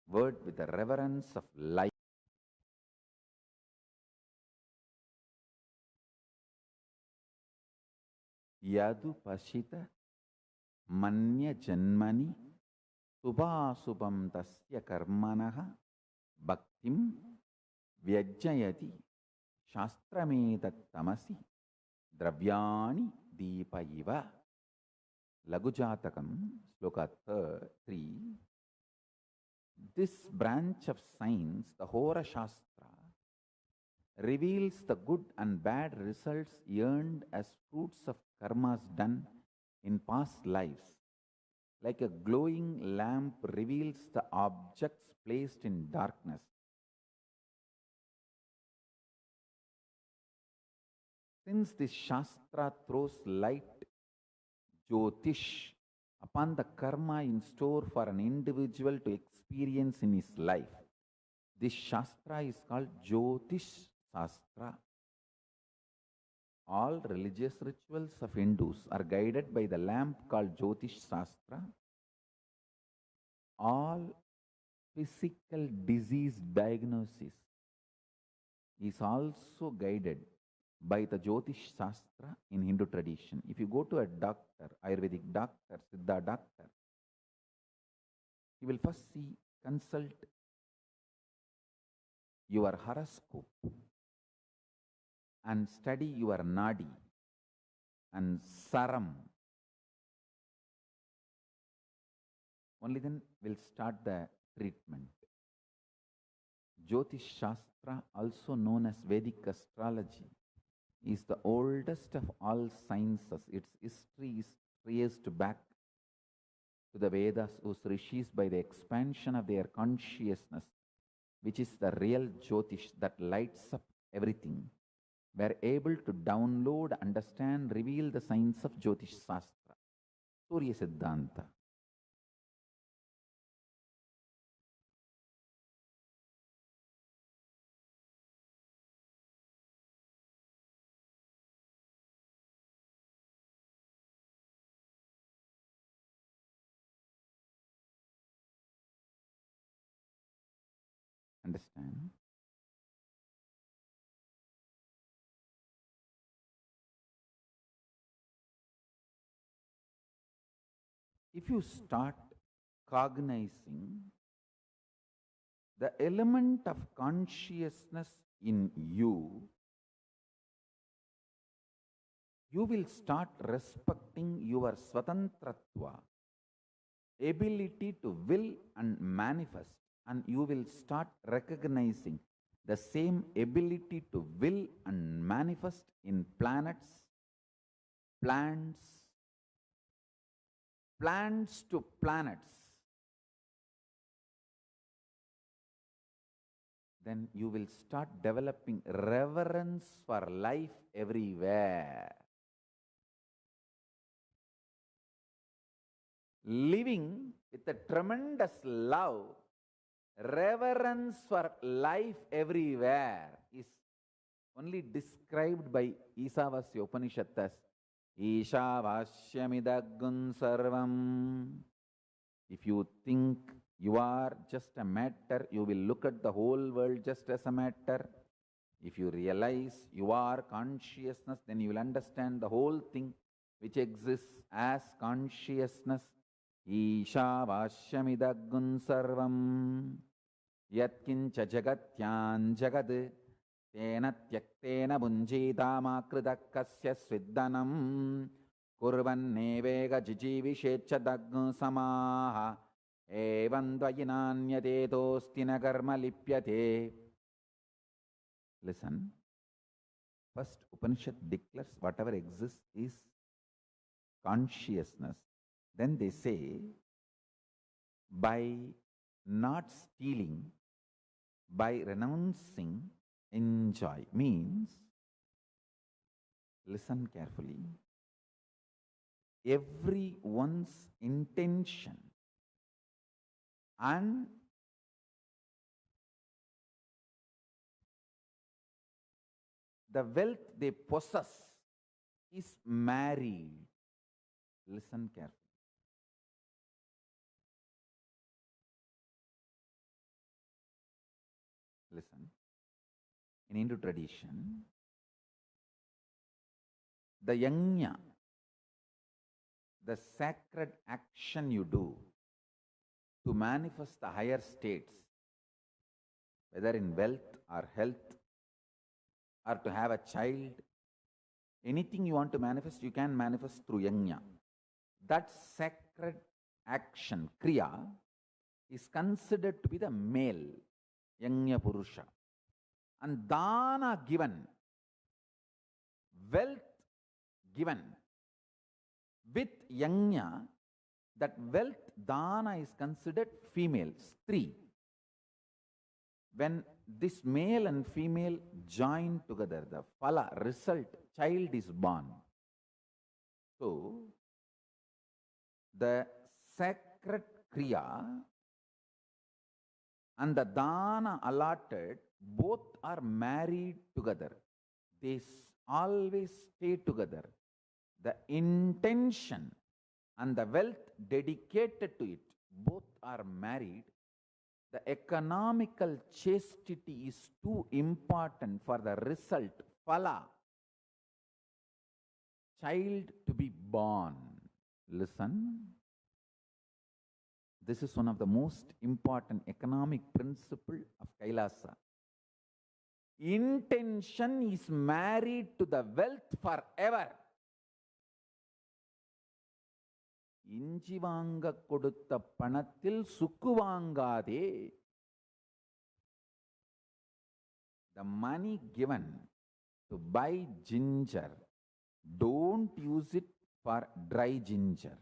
word with the reverence of life. Yadu pashita manya janmani subhasubam tasya karmanaha bhaktim vyajayati shastrametat tamasi dravyani deepa iva. Lagujatakam, sloka 3. This branch of science, the Hora Shastra, reveals the good and bad results earned as fruits of karmas done in past lives. Like a glowing lamp reveals the objects placed in darkness. Since this Shastra throws light, Jyotish, upon the karma in store for an individual to experience in his life, this Shastra is called Jyotish Shastra. All religious rituals of Hindus are guided by the lamp called Jyotish Shastra. All physical disease diagnosis is also guided by the Jyotish Shastra in Hindu tradition. If you go to a doctor, Ayurvedic doctor, Siddha doctor, he will first consult your horoscope and study your nadi and saram. Only then will start the treatment. Jyotish Shastra, also known as Vedic astrology, is the oldest of all sciences. Its history is traced back to the Vedas, whose rishis, by the expansion of their consciousness, which is the real Jyotish that lights up everything, were able to download, understand, reveal the science of Jyotish Shastra, Surya Siddhanta. Understand? if you start cognizing the element of consciousness in you, you will start respecting your swatantratva, ability to will and manifest, and you will start recognizing the same ability to will and manifest in planets, plants to planets. Then you will start developing reverence for life everywhere. Living with a tremendous love, reverence for life everywhere is only described by Isavasya Upanishad as Ishavashyamidagun sarvam. If you think you are just a matter, you will look at the whole world just as a matter. If you realize you are consciousness, then you will understand the whole thing which exists as consciousness. Ishavashyamidagun sarvam yatkincha jagatyan jagad tena tyaktena bunjitamakrudakasya sviddanam kurvannevega jijivishecha samaha evam dvayinanyate na karma lipyate. Listen, first Upanishad declares whatever exists is consciousness. Then they say, by not stealing, by renouncing, enjoy. Means, listen carefully, everyone's intention and the wealth they possess is married. Listen carefully. Listen. In Hindu tradition, the yajna, the sacred action you do to manifest the higher states, whether in wealth or health, or to have a child, anything you want to manifest, you can manifest through yajna. That sacred action, kriya, is considered to be the male, yajna purusha. And dana given, wealth given with yajna, that wealth dana is considered female, stri. When this male and female join together, the phala, result, child is born. So, the sacred kriya and the dana allotted, both are married together. They always stay together. The intention and the wealth dedicated to it, both are married. The economical chastity is too important for the result, phala, child to be born. Listen. This is one of the most important economic principles of KAILASA. Intention is married to the wealth forever. இஞ்சி வாங்க கொடுத்த பணத்தில் சுக்கு வாங்காதே. The money given to buy ginger, don't use it for dry ginger.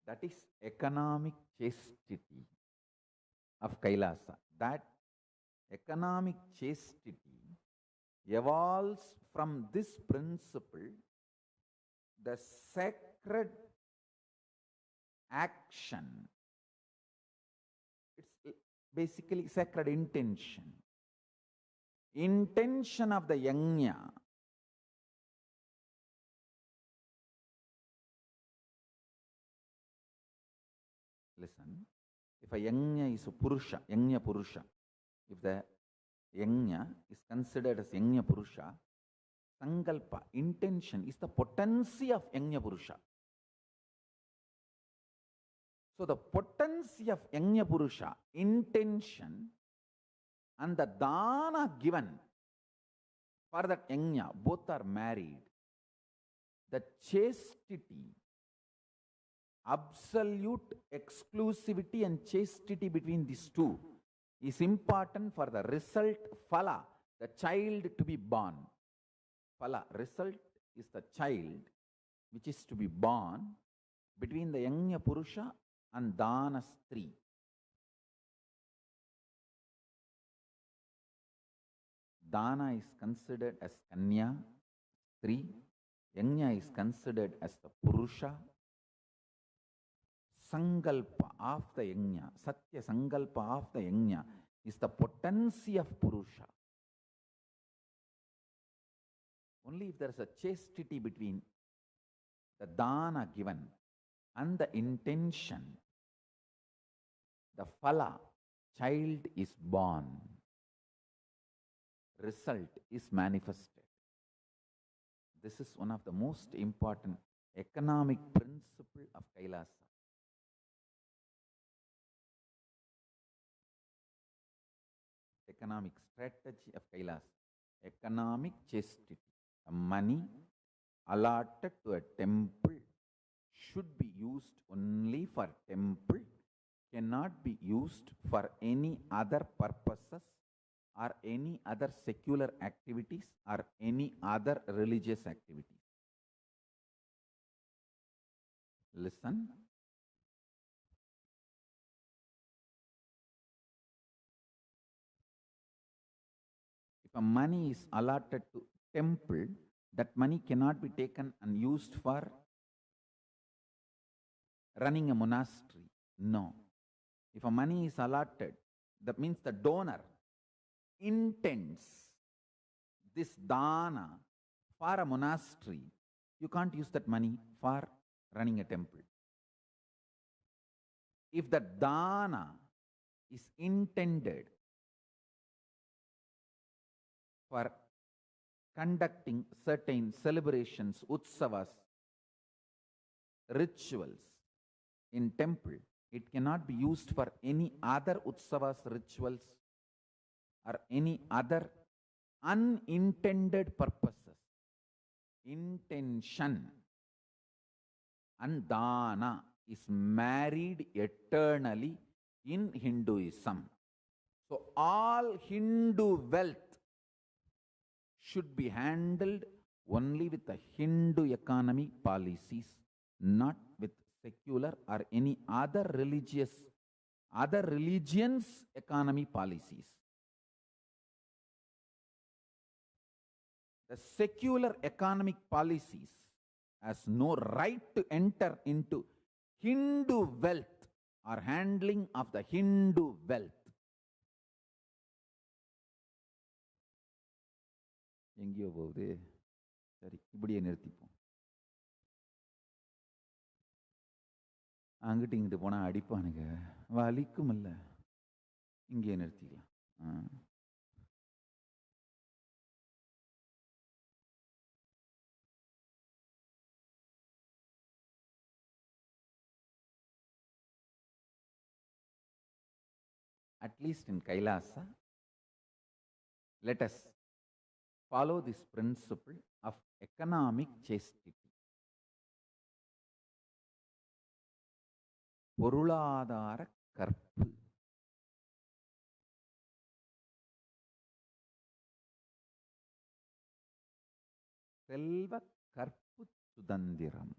That is economic chastity of KAILASA. That economic chastity evolves from this principle, the sacred action. It's basically sacred intention. Intention of the yajna. Listen, if a yajna is a purusha, yajna purusha, if the yajna is considered as yajna purusha, Sankalpa, intention, is the potency of Yajna Purusha. So the potency of Yajna Purusha, intention, and the dana given for that Yajna, both are married. The chastity, absolute exclusivity and chastity between these two is important for the result, phala, the child to be born. Phala, result, is the child which is to be born between the Yajna Purusha and Dana Stri. Dana is considered as Kanya, Stri. Yajna is considered as the Purusha. Sankalpa of the Yajna, Satya Sankalpa of the Yajna is the potency of Purusha. Only if there is a chastity between the dana given and the intention, the phala, child is born, result is manifested. This is one of the most important economic principle of Kailasa. Economic strategy of Kailasa. Economic chastity. The money allotted to a temple should be used only for temple, cannot be used for any other purposes or any other secular activities or any other religious activities. Listen. If a money is allotted to temple, that money cannot be taken and used for running a monastery. No. If a money is allotted, that means the donor intends this dana for a monastery, you can't use that money for running a temple. If the dana is intended for conducting certain celebrations, utsavas, rituals in temple, it cannot be used for any other utsavas, rituals, or any other unintended purposes. Intention and dana is married eternally in Hinduism. So all Hindu wealth should be handled only with the Hindu economy policies, not with secular or any other religions' economy policies. The secular economic policies has no right to enter into Hindu wealth or handling of the Hindu wealth. எங்கேயோ போகுது. சரி, இப்படியே நிறுத்திப்போம். அங்கிட்டு இங்கிட்டு போனால் அடிப்பானுங்க, வலிக்கும் இல்லை. இங்கேயே நிறுத்திக்கலாம். At least in Kailasa, let us follow this principle of economic chastity. பொருளாதார கற்பு. செல்வ கற்பு சுதந்திரம்.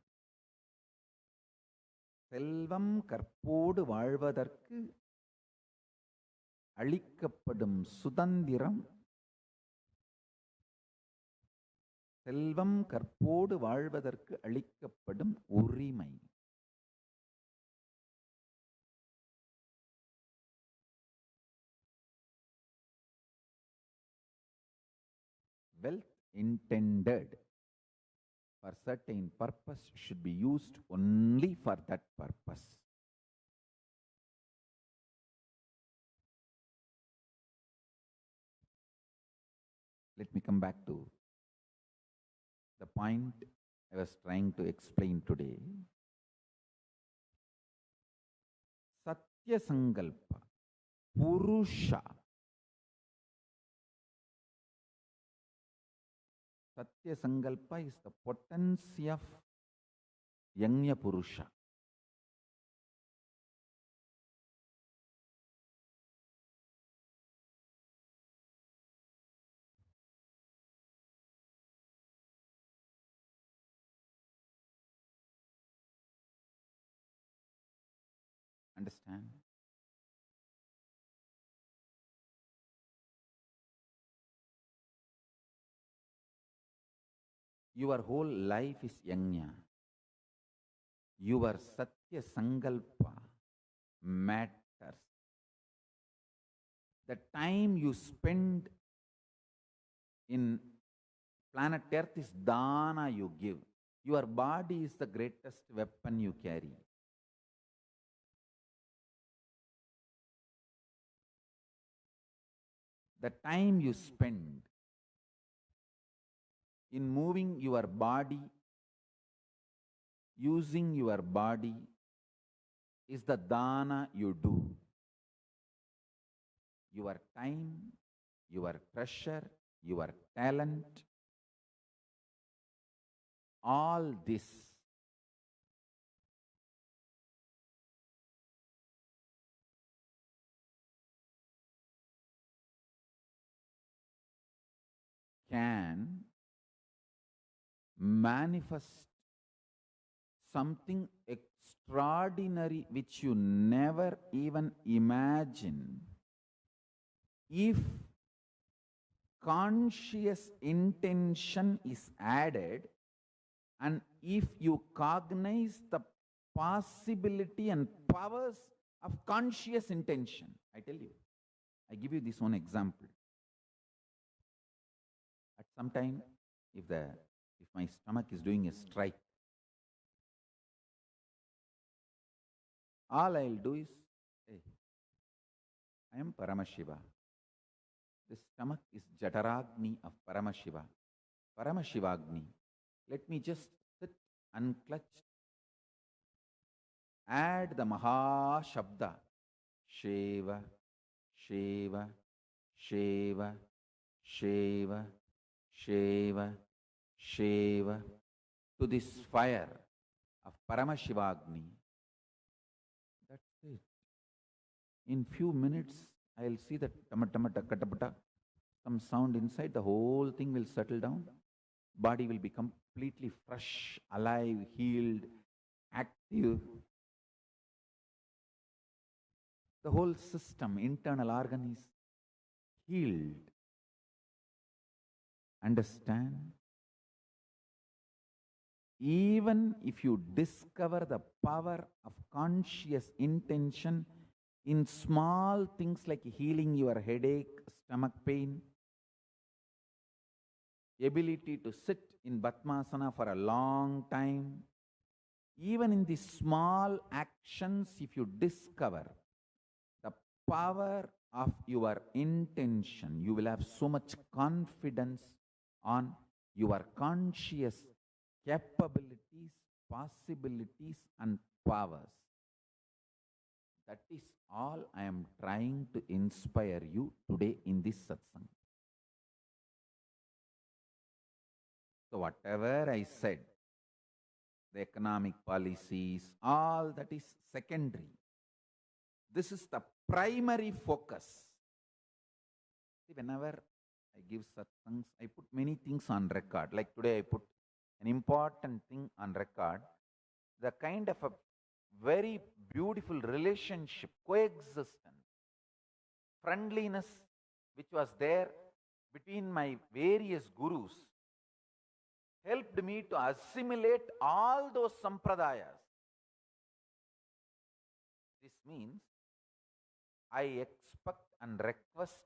செல்வம் கற்போடு வாழ்வதற்கு அளிக்கப்படும் சுதந்திரம், செல்வம் கற்போடு வாழ்வதற்கு அளிக்கப்படும் உரிமை. Wealth intended for certain purpose should be used only for that purpose. Let me come back to the point I was trying to explain today. Satya Sankalpa, Purusha. Satya Sankalpa is the potency of Yanya Purusha. Understand? Your whole life is Yanya. Your Satya Sankalpa matters. The time you spend in planet Earth is dana you give. Your body is the greatest weapon you carry. The time you spend in moving your body, using your body, is the dana you do. Your time, your treasure, your talent, all this can manifest something extraordinary which you never even imagine if conscious intention is added and if you cognize the possibility and powers of conscious intention. I tell you, I give you this one example. At some time, if my stomach is doing a strike, all I'll do is, hey, I am Paramashiva. The stomach is Jataragni of Paramashiva. Paramashivagni. Let me just sit unclutched. Add the Maha Shabda. Sheva, Sheva, Sheva, Sheva, Sheva, Sheva to this fire of Paramashivagni. That's it. In few minutes, I'll see that tamatama, some sound inside, the whole thing will settle down. Body will be completely fresh, alive, healed, active. The whole system, internal organ is healed. Understand? Even if you discover the power of conscious intention in small things like healing your headache, stomach pain, ability to sit in Batmasana for a long time, even in these small actions, if you discover the power of your intention, you will have so much confidence on your conscious capabilities, possibilities, and powers. That is all I am trying to inspire you today in this satsang. So whatever I said, the economic policies, all that is secondary. This is the primary focus. See, whenever I give satsangs, I put many things on record. Like today I put an important thing on record. The kind of a very beautiful relationship, coexistence, friendliness which was there between my various gurus helped me to assimilate all those sampradayas. This means I expect and request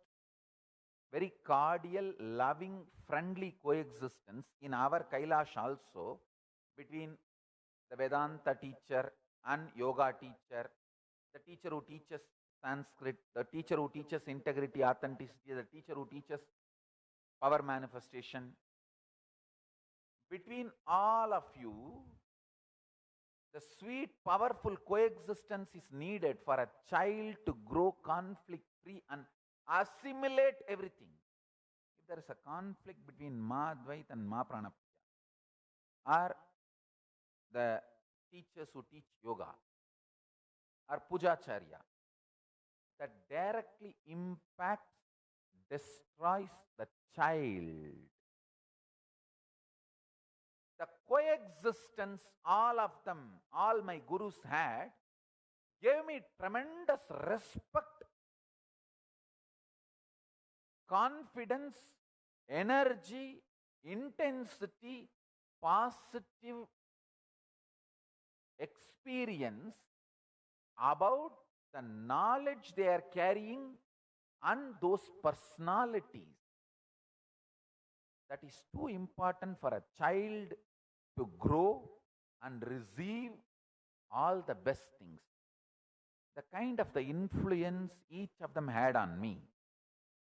very cordial, loving, friendly coexistence in our Kailash also between the Vedanta teacher and yoga teacher, the teacher who teaches Sanskrit, the teacher who teaches integrity, authenticity, the teacher who teaches power manifestation. between all of you, the sweet, powerful coexistence is needed for a child to grow conflict-free and assimilate everything. If there is a conflict between Ma Advait and Ma Pranapriya, or the teachers who teach yoga, or Pujacharya, that directly impacts, destroys the child. The coexistence all of them, all my gurus had, gave me tremendous respect, confidence, energy, intensity, positive experience about the knowledge they are carrying and those personalities. That is too important for a child to grow and receive all the best things. The kind of the influence each of them had on me.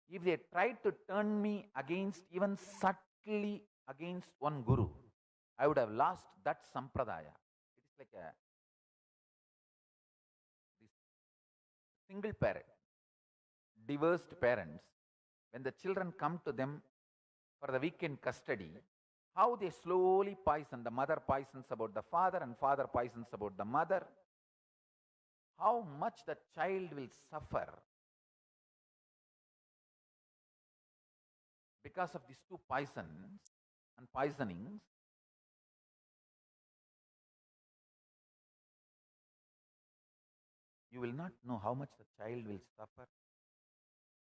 If they tried to turn me against, even subtly against one guru, I would have lost that sampradaya. It is like a single parent, divorced parents, when the children come to them for the weekend custody, how they slowly poison. The mother poisons about the father and father poisons about the mother. How much the child will suffer because of these two poisons and poisonings. You will not know how much the child will suffer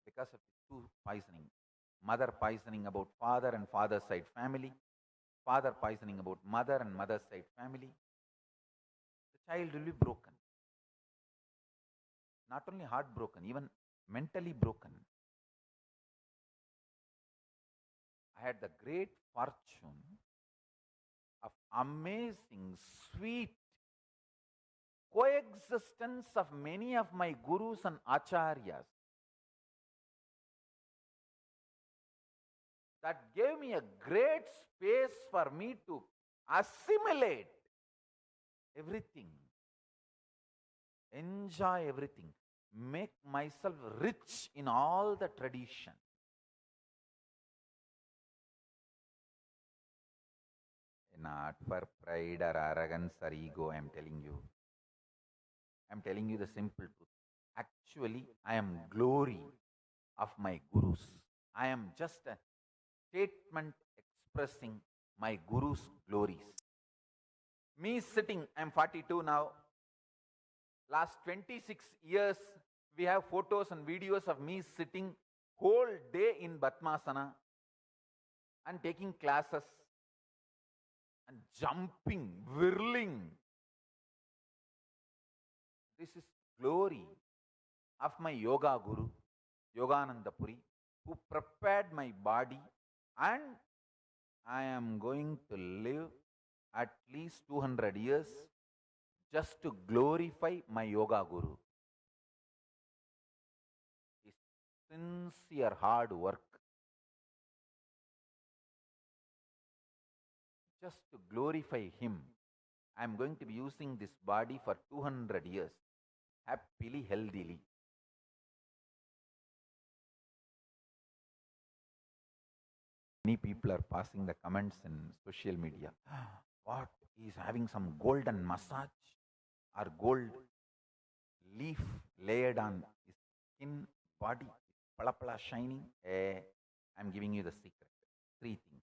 because of these two poisoning. Mother poisoning about father and father's side family, father poisoning about mother and mother's side family. The child will be broken. Not only heartbroken, even mentally broken. I had the great fortune of amazing, sweet coexistence of many of my gurus and acharyas. That gave me a great space for me to assimilate everything, enjoy everything, make myself rich in all the tradition. Not for pride or arrogance or ego, I am telling you. I am telling you the simple truth. Actually, I am glory of my gurus. I am just a statement expressing my gurus' glories. Me sitting, I am 42 now. Last 26 years, we have photos and videos of me sitting whole day in Batmasana and taking classes and jumping, whirling. This is glory of my yoga guru, Yogananda Puri, who prepared my body, and I am going to live at least 200 years just to glorify my yoga guru. His sincere hard work, just to glorify him. I am going to be using this body for 200 years, happily, healthily. Many people are passing the comments in social media. What? He is having some golden massage or gold leaf layered on his skin, body, pala pala shining. I'm giving you the secret. 3 things.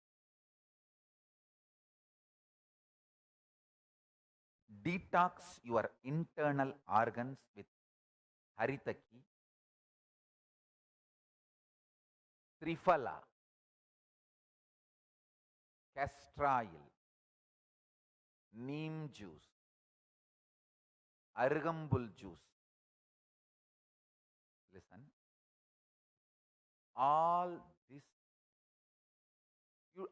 Detox your internal organs with haritaki, triphala, castor oil, neem juice, arugambul juice. Listen, all this,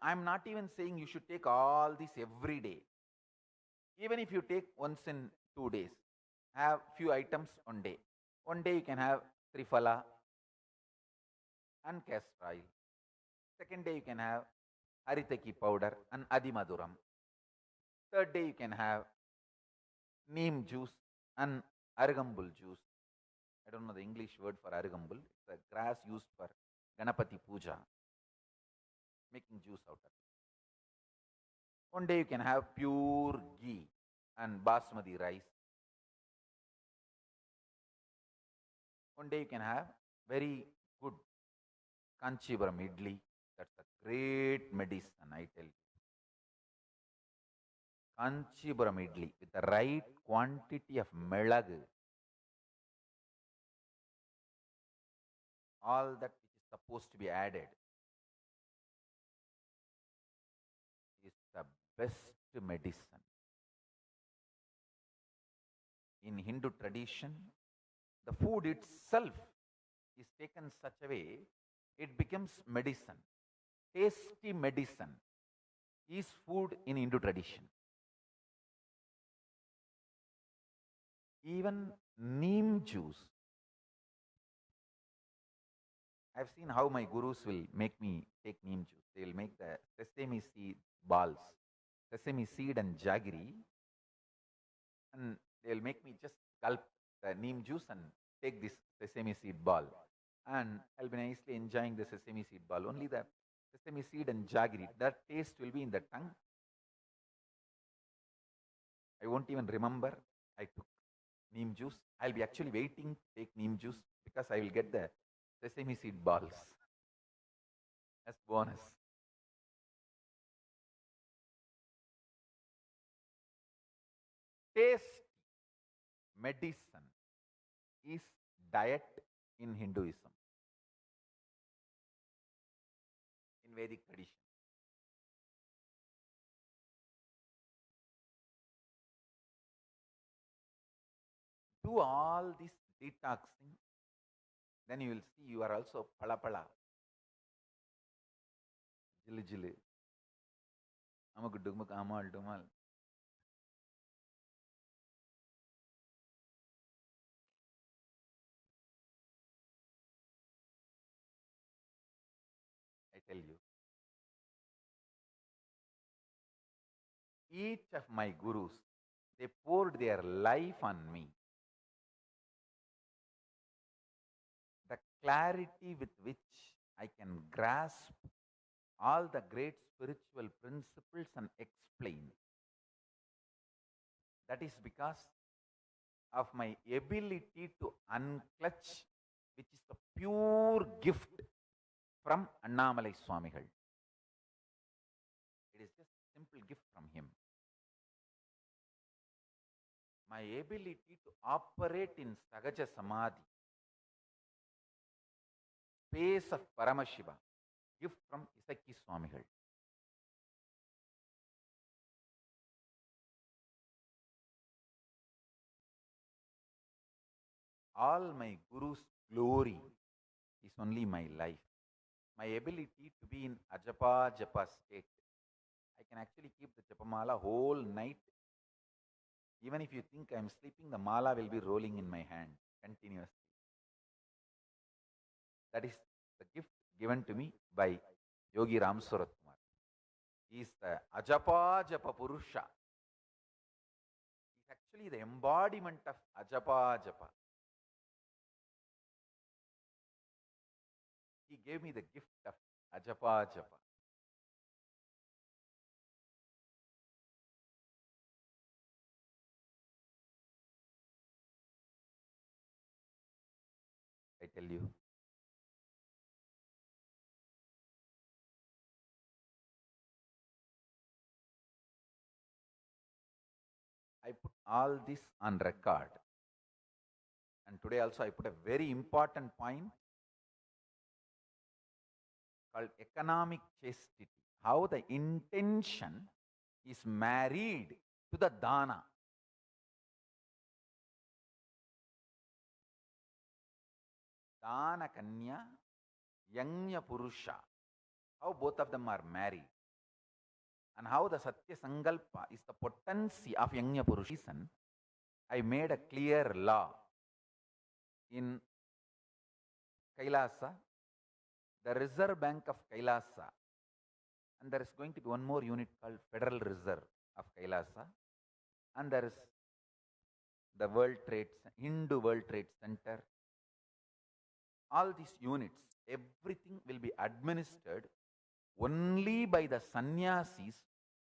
I'm not even saying you should take all this every day. Even if you take once in 2 days, have few items one day. One day you can have triphala and castor oil. Second day you can have haritaki powder, and adimaduram. Third day you can have neem juice and arugambul juice. I don't know the English word for arugambul. It's a grass used for Ganapati puja, making juice out of it. One day you can have pure ghee and basmati rice. One day you can have very good Kanchipuram idli. That's a great medicine, I tell you. Kanchipuram idli with the right quantity of melagu. All that which is supposed to be added is the best medicine. In Hindu tradition, the food itself is taken such a way it becomes medicine. Tasty medicine is food in Hindu tradition. Even neem juice. I've seen how my gurus will make me take neem juice. They will make the sesame seed balls, sesame seed and jaggery, and they'll make me just gulp the neem juice and take this sesame seed ball. And I'll be nicely enjoying the sesame seed ball. Only the sesame seed and jaggery, that taste will be in the tongue. I won't even remember I took neem juice. I'll be actually waiting to take neem juice because I will get the sesame seed balls as bonus. Taste medicine is diet in Hinduism, in Vedic tradition. Do all this detoxing, then you will see you are also pala, jilu, amuk dumuk amal dumal. I tell you, each of my gurus, they poured their life on me. The clarity with which I can grasp all the great spiritual principles and explain. That is because of my ability to unclutch, which is the pure gift from Annamalai Swamigal. It is just a simple gift from him. My ability to operate in Sagaja Samadhi, pace of Paramashiva, gift from Isaki Swamigal. All my Guru's glory is only my life. My ability to be in Ajapa Japa state. I can actually keep the Japamala whole night. Even if you think I am sleeping, the mala will be rolling in my hand continuously. That is the gift given to me by Yogi Ram Surat Kumar. He is the Ajapa Japa Purusha. He is actually the embodiment of Ajapa Japa. He gave me the gift of Ajapa Japa. I tell you, I put all this on record. And today also I put a very important point called economic chastity. How the intention is married to the dana. Dana Kanya, Yanya Purusha. How both of them are married. And how the Satya Sankalpa is the potency of Yanya Purusha. I made a clear law in KAILASA, the Reserve Bank of KAILASA, and there is going to be one more unit called Federal Reserve of Kailasa, and there is the Hindu World Trade Center. All these units, everything will be administered only by the sannyasis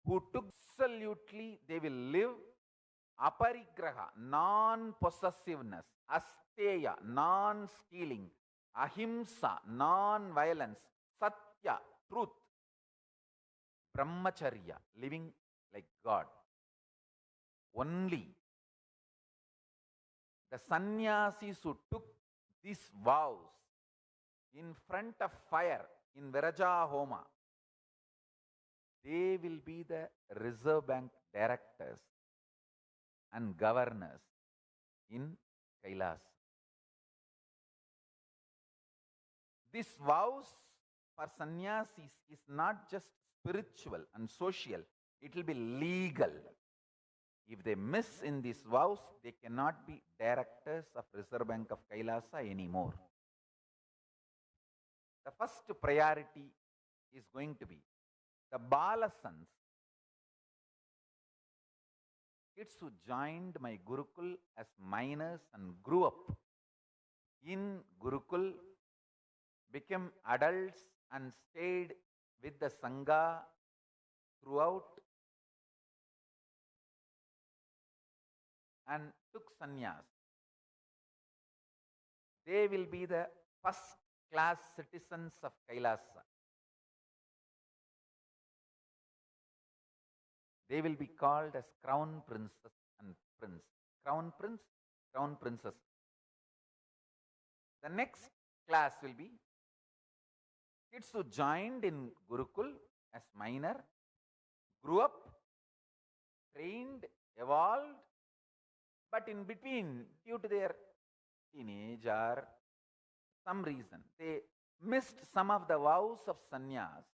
who took absolutely, they will live aparigraha, non-possessiveness, asteya, non-stealing, ahimsa, non-violence, satya, truth, brahmacharya, living like God. Only the sannyasis who took these vows in front of fire in Viraja Homa, they will be the Reserve Bank directors and governors in Kailasa. This vows for sannyasis is not just spiritual and social, it will be legal. If they miss in these vows, they cannot be directors of Reserve Bank of Kailasa anymore. The first priority is going to be the Balasans, kids who joined my Gurukul as minors and grew up in Gurukul, became adults and stayed with the Sangha throughout and took sannyas. They will be the first class citizens of Kailasa. They will be called as crown princes and prince. Crown prince, crown princess. The next class will be kids who joined in Gurukul as minor, grew up, trained, evolved, but in between, due to their teenage or some reason, they missed some of the vows of sannyas.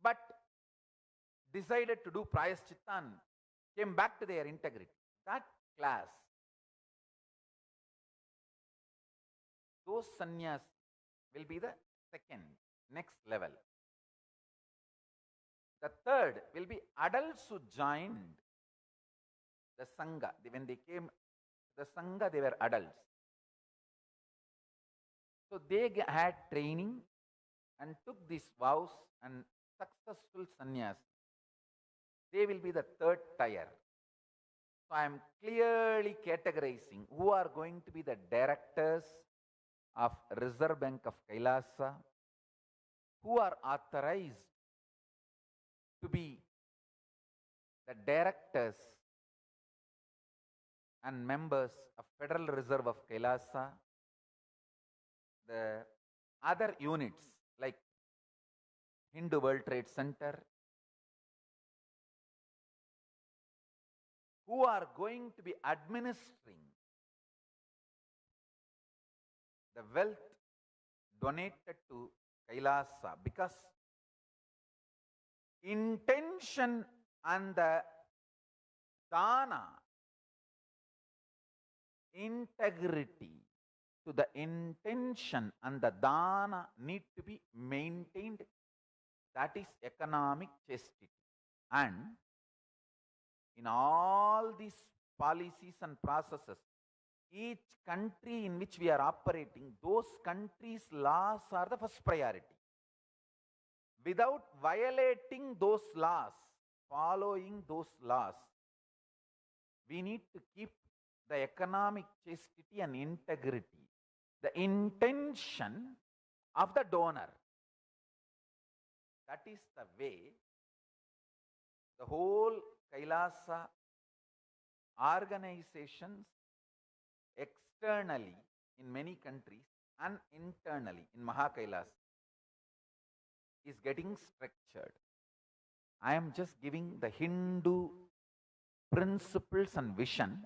But decided to do prayaschitta and came back to their integrity. That class, those sannyas will be the second, next level. The third will be adults who joined the Sangha. When they came to the Sangha, they were adults. So they had training and took these vows and successful sannyas. They will be the third tier. So I am clearly categorizing who are going to be the directors of Reserve Bank of Kailasa, who are authorized to be the directors and members of Federal Reserve of Kailasa, the other units like Hindu World Trade Center, who are going to be administering the wealth donated to Kailasa, because intention and the dana, integrity to the intention and the dana need to be maintained. That is economic chastity. And in all these policies and processes, each country in which we are operating, those countries' laws are the first priority. Without violating those laws, following those laws, we need to keep the economic chastity and integrity, the intention of the donor. That is the way the whole Kailasa organizations externally in many countries and internally in Mahakailasa is getting structured. I am just giving the Hindu principles and vision.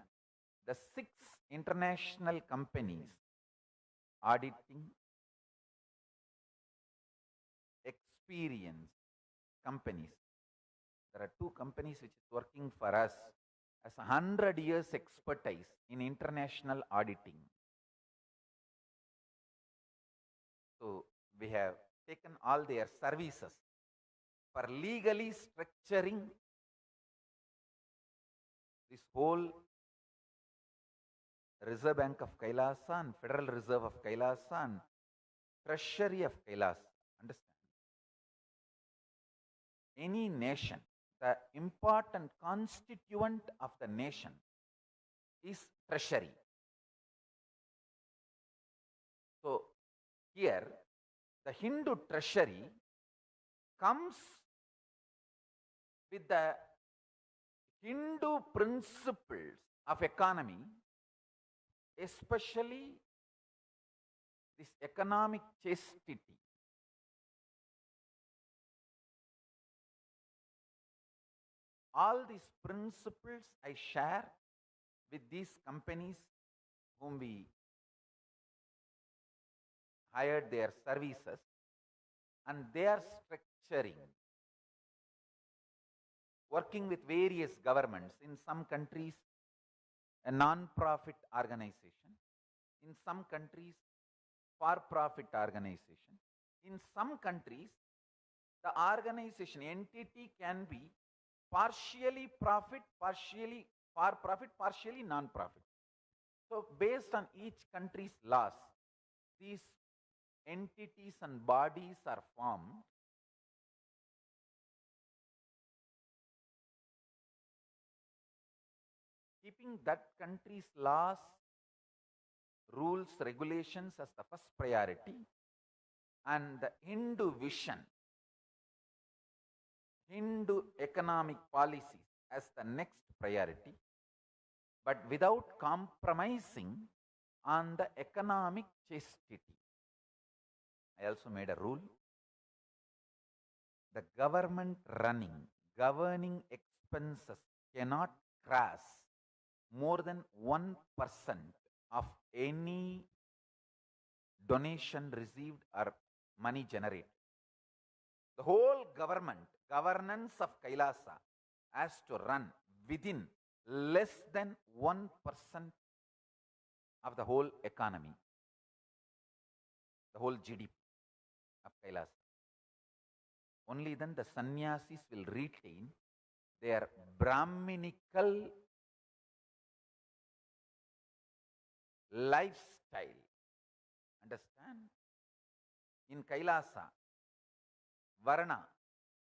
The 6 international companies auditing, experience companies. There are 2 companies which is working for us as 100 years expertise in international auditing. So we have taken all their services for legally structuring this whole Reserve Bank of Kailasa and Federal Reserve of Kailasa and Treasury of Kailasa. Understand? Any nation, the important constituent of the nation is treasury. So here, the Hindu treasury comes with the Hindu principles of economy, especially this economic chastity. All these principles I share with these companies whom we hired their services, and they are structuring, working with various governments. In some countries, a non-profit organization. In some countries, for-profit organization. In some countries, the organization entity can be partially profit, partially for-profit, partially non-profit. So based on each country's laws, these entities and bodies are formed. Keeping that country's laws, rules, regulations as the first priority, and the Hindu vision, Hindu economic policies as the next priority, but without compromising on the economic chastity. I also made a rule. The government governing expenses cannot cross more than 1% of any donation received or money generated. The whole governance of Kailasa has to run within less than 1% of the whole economy, the whole GDP of Kailasa. Only then the sannyasis will retain their Brahminical lifestyle. Understand? In Kailasa, Varna,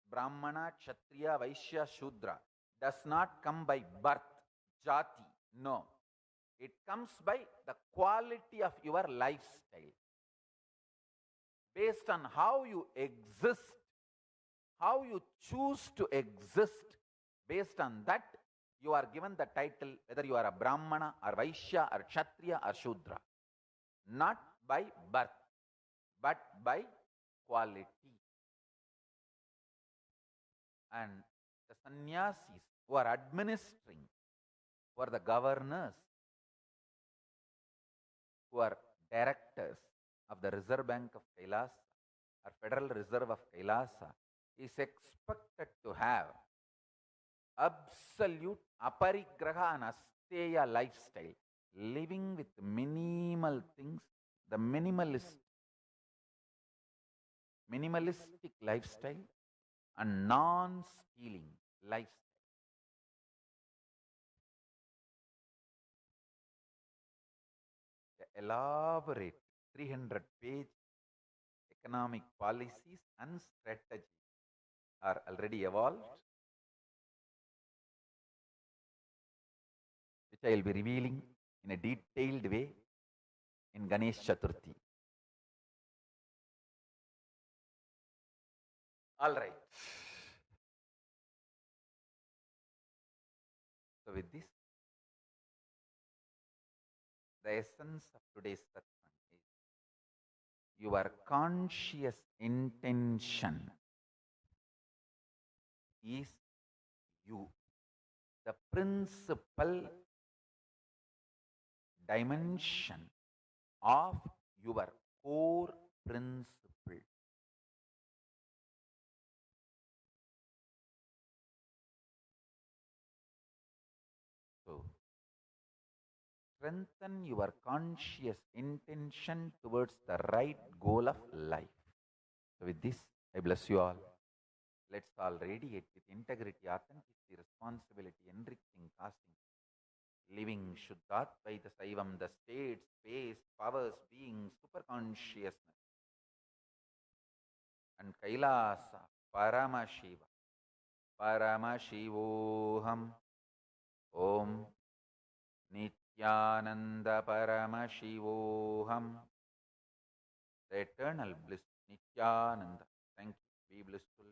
Brahmana, Kshatriya, Vaishya, Shudra does not come by birth, jati, no. It comes by the quality of your lifestyle. Based on how you exist, how you choose to exist, based on that, you are given the title, whether you are a Brahmana or Vaishya or Kshatriya or Shudra. Not by birth, but by quality. And the sannyasis who are administering, who are the governors, who are directors of the Reserve Bank of Kailasa or Federal Reserve of Kailasa, is expected to have absolute aparigraha and asteya lifestyle, living with minimal things, the minimalistic lifestyle and non-stealing lifestyle. The elaborate 300-page economic policies and strategies are already evolved, which I will be revealing in a detailed way in Ganesh Chaturthi. All right. So with this, the essence of today's satsang is your conscious intention is you, the principal dimension of your core principle. So, strengthen your conscious intention towards the right goal of life. So with this, I bless you all. Let's all radiate with integrity, authenticity, responsibility, enriching, casting, living Shuddhatvai Saivam, the state, space, powers, being, superconsciousness, and Kailasa, Paramashiva, Paramashivoham, Om Nithyananda Paramashivoham, the eternal bliss, Nithyananda. Thank you. Be blissful.